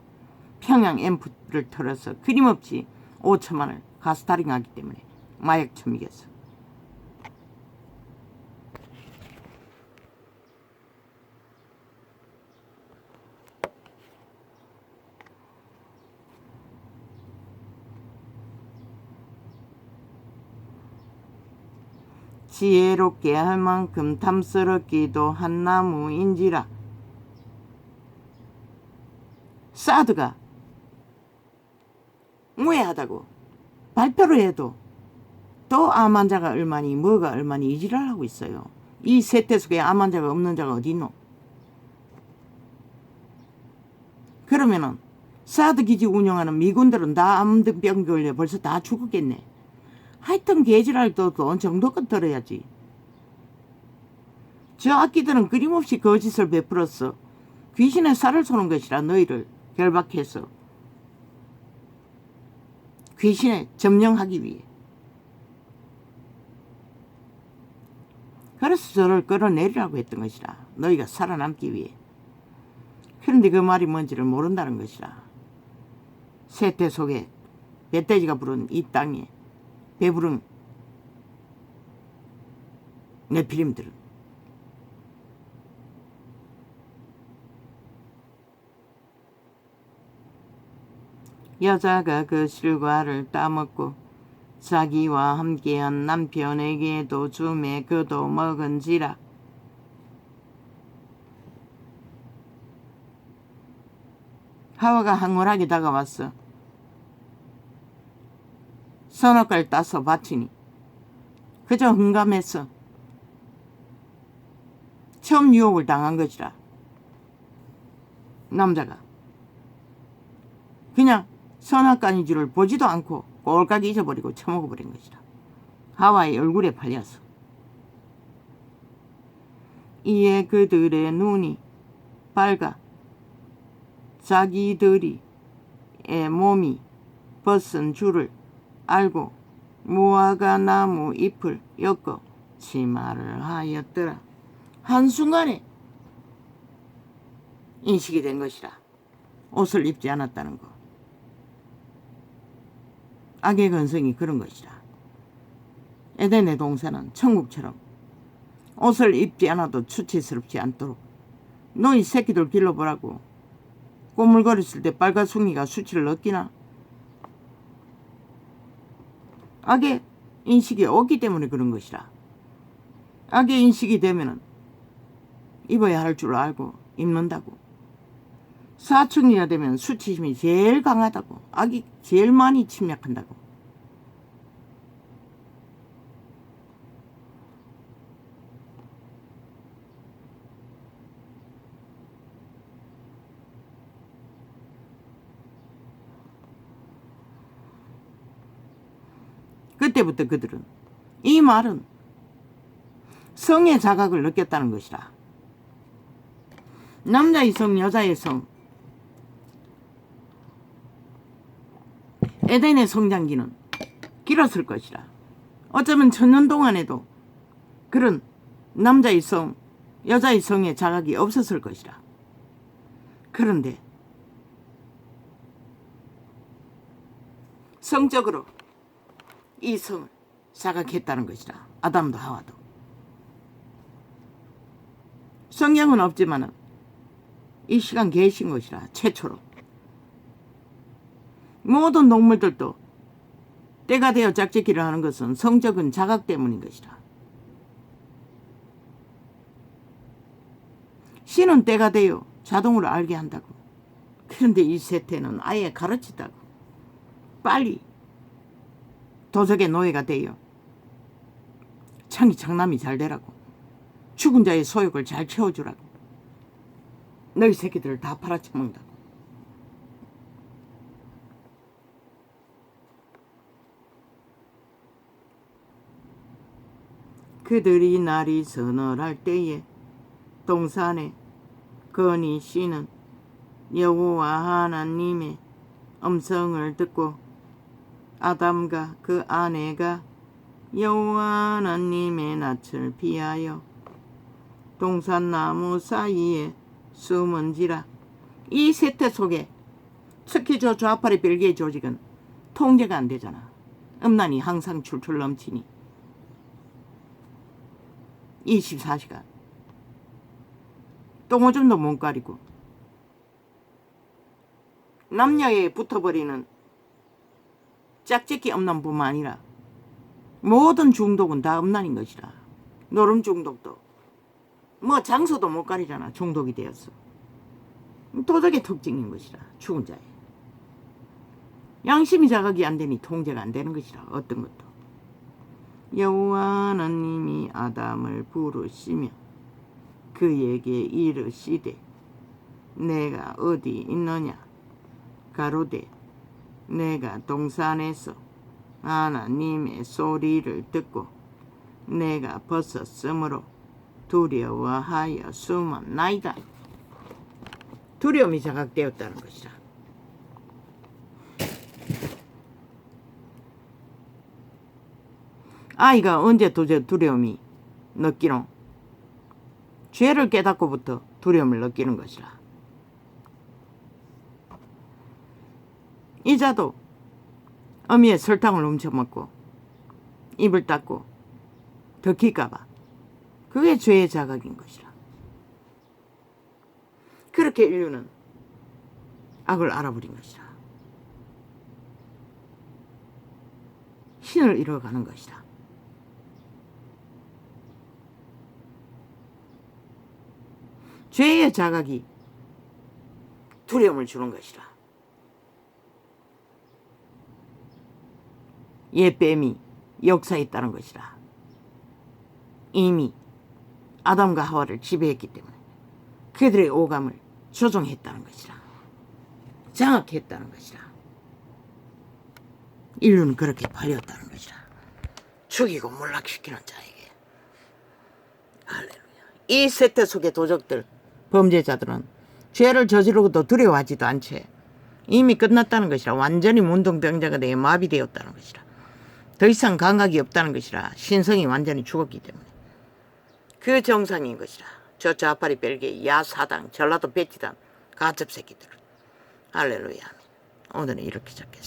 평양 앰프를 털어서 끊임없이 5천만을 가스타링하기 때문에 마약 처먹였어. 지혜롭게 할 만큼 탐스럽기도 한 나무인지라. 사드가 무해하다고 발표를 해도 또 암 환자가 얼마니 뭐가 얼마니 이지랄 하고 있어요. 이 세태 속에 암 환자가 없는 자가 어디 있노? 그러면은 사드 기지 운영하는 미군들은 다 암병 걸려 벌써 다 죽었겠네. 하여튼 개지랄도 정도껏 들어야지. 저 악기들은 끊임없이 거짓을 베풀었어. 귀신의 살을 쏘는 것이라 너희를 결박해서 귀신에 점령하기 위해. 그래서 저를 끌어내리라고 했던 것이라. 너희가 살아남기 위해. 그런데 그 말이 뭔지를 모른다는 것이라. 세태 속에 멧돼지가 부른 이 땅에 배부른 네필림들은 여자가 그 실과를 따먹고 자기와 함께한 남편에게도 주매 그도 먹은지라. 하와가 황홀하게 다가왔어. 선악과를 따서 바치니 그저 흥감했어. 처음 유혹을 당한 것이라. 남자가 그냥 선악과인 줄을 보지도 않고 꼴깍 잊어버리고 처먹어버린 것이라. 하와의 얼굴에 팔렸어. 이에 그들의 눈이 밝아 자기들이 몸이 벗은 줄을 알고 무화과 나무 잎을 엮어 치마를 하였더라. 한순간에 인식이 된 것이라. 옷을 입지 않았다는 거. 악의 근성이 그런 것이라. 에덴의 동산은 천국처럼 옷을 입지 않아도 수치스럽지 않도록 너희 새끼들 길러보라고. 꼬물거렸을 때 빨가숭이가 수치를 얻기나. 악의 인식이 없기 때문에 그런 것이라. 악의 인식이 되면은 입어야 할 줄 알고 입는다고. 사춘기가 되면 수치심이 제일 강하다고. 악이 제일 많이 침략한다고. 그때부터 그들은 이 말은 성의 자각을 느꼈다는 것이라. 남자의 성, 여자의 성, 에덴의 성장기는 길었을 것이라. 어쩌면 천년 동안에도 그런 남자의 성, 여자의 성의 자각이 없었을 것이라. 그런데 성적으로 이 성을 자각했다는 것이라. 아담도 하와도. 성경은 없지만은 이 시간 계신 것이라. 최초로 모든 동물들도 때가 되어 짝짓기를 하는 것은 성적인 자각 때문인 것이라. 신은 때가 되어 자동으로 알게 한다고. 그런데 이 세태는 아예 가르치다고. 빨리 도적의 노예가 되어 창남이 잘 되라고. 죽은 자의 소욕을 잘 채워주라고. 너희 새끼들을 다 팔아쳐먹는다고. 그들이 날이 서늘할 때에 동산에 거니 씨는 여호와 하나님의 음성을 듣고 아담과 그 아내가 여호와 하나님의 낯을 피하여 동산나무 사이에 숨은지라. 이 세태 속에 특히 저 좌팔의 별개의 조직은 통제가 안 되잖아. 음란이 항상 출출 넘치니 24시간 똥오줌도 못 가리고 남녀에 붙어버리는 짝짓기 음란뿐만 아니라 모든 중독은 다 음란인 것이라. 노름 중독도 뭐 장소도 못 가리잖아. 중독이 되었어. 도덕의 특징인 것이라. 죽은 자의 양심이 자각이 안 되니 통제가 안 되는 것이라. 어떤 것도. 여호와 하나님이 아담을 부르시며 그에게 이르시되 내가 어디 있느냐 가로되 내가 동산에서 하나님의 소리를 듣고 내가 벗었으므로 두려워하여 숨었나이다. 두려움이 자각되었다는 것이라. 아이가 언제 도저히 두려움이 느끼노? 죄를 깨닫고부터 두려움을 느끼는 것이라. 이자도 어미의 설탕을 훔쳐먹고 입을 닫고 들킬까봐 그게 죄의 자각인 것이라. 그렇게 인류는 악을 알아버린 것이라. 신을 잃어가는 것이라. 죄의 자각이 두려움을 주는 것이라. 옛뱀이 역사에 있다는 것이라. 이미 아담과 하와를 지배했기 때문에 그들의 오감을 조종했다는 것이라. 장악했다는 것이라. 인류는 그렇게 팔렸다는 것이라. 죽이고 몰락시키는 자에게. 할렐루야. 이 세태 속의 도적들, 범죄자들은 죄를 저지르고도 두려워하지도 않지. 이미 끝났다는 것이라. 완전히 문둥병자가 되어 마비되었다는 것이라. 더 이상 감각이 없다는 것이라. 신성이 완전히 죽었기 때문에. 그 정상인 것이라. 저 좌파리 벨기에 야사당 전라도 베티단 가첩 새끼들. 할렐루야. 오늘은 이렇게 적겠습니다.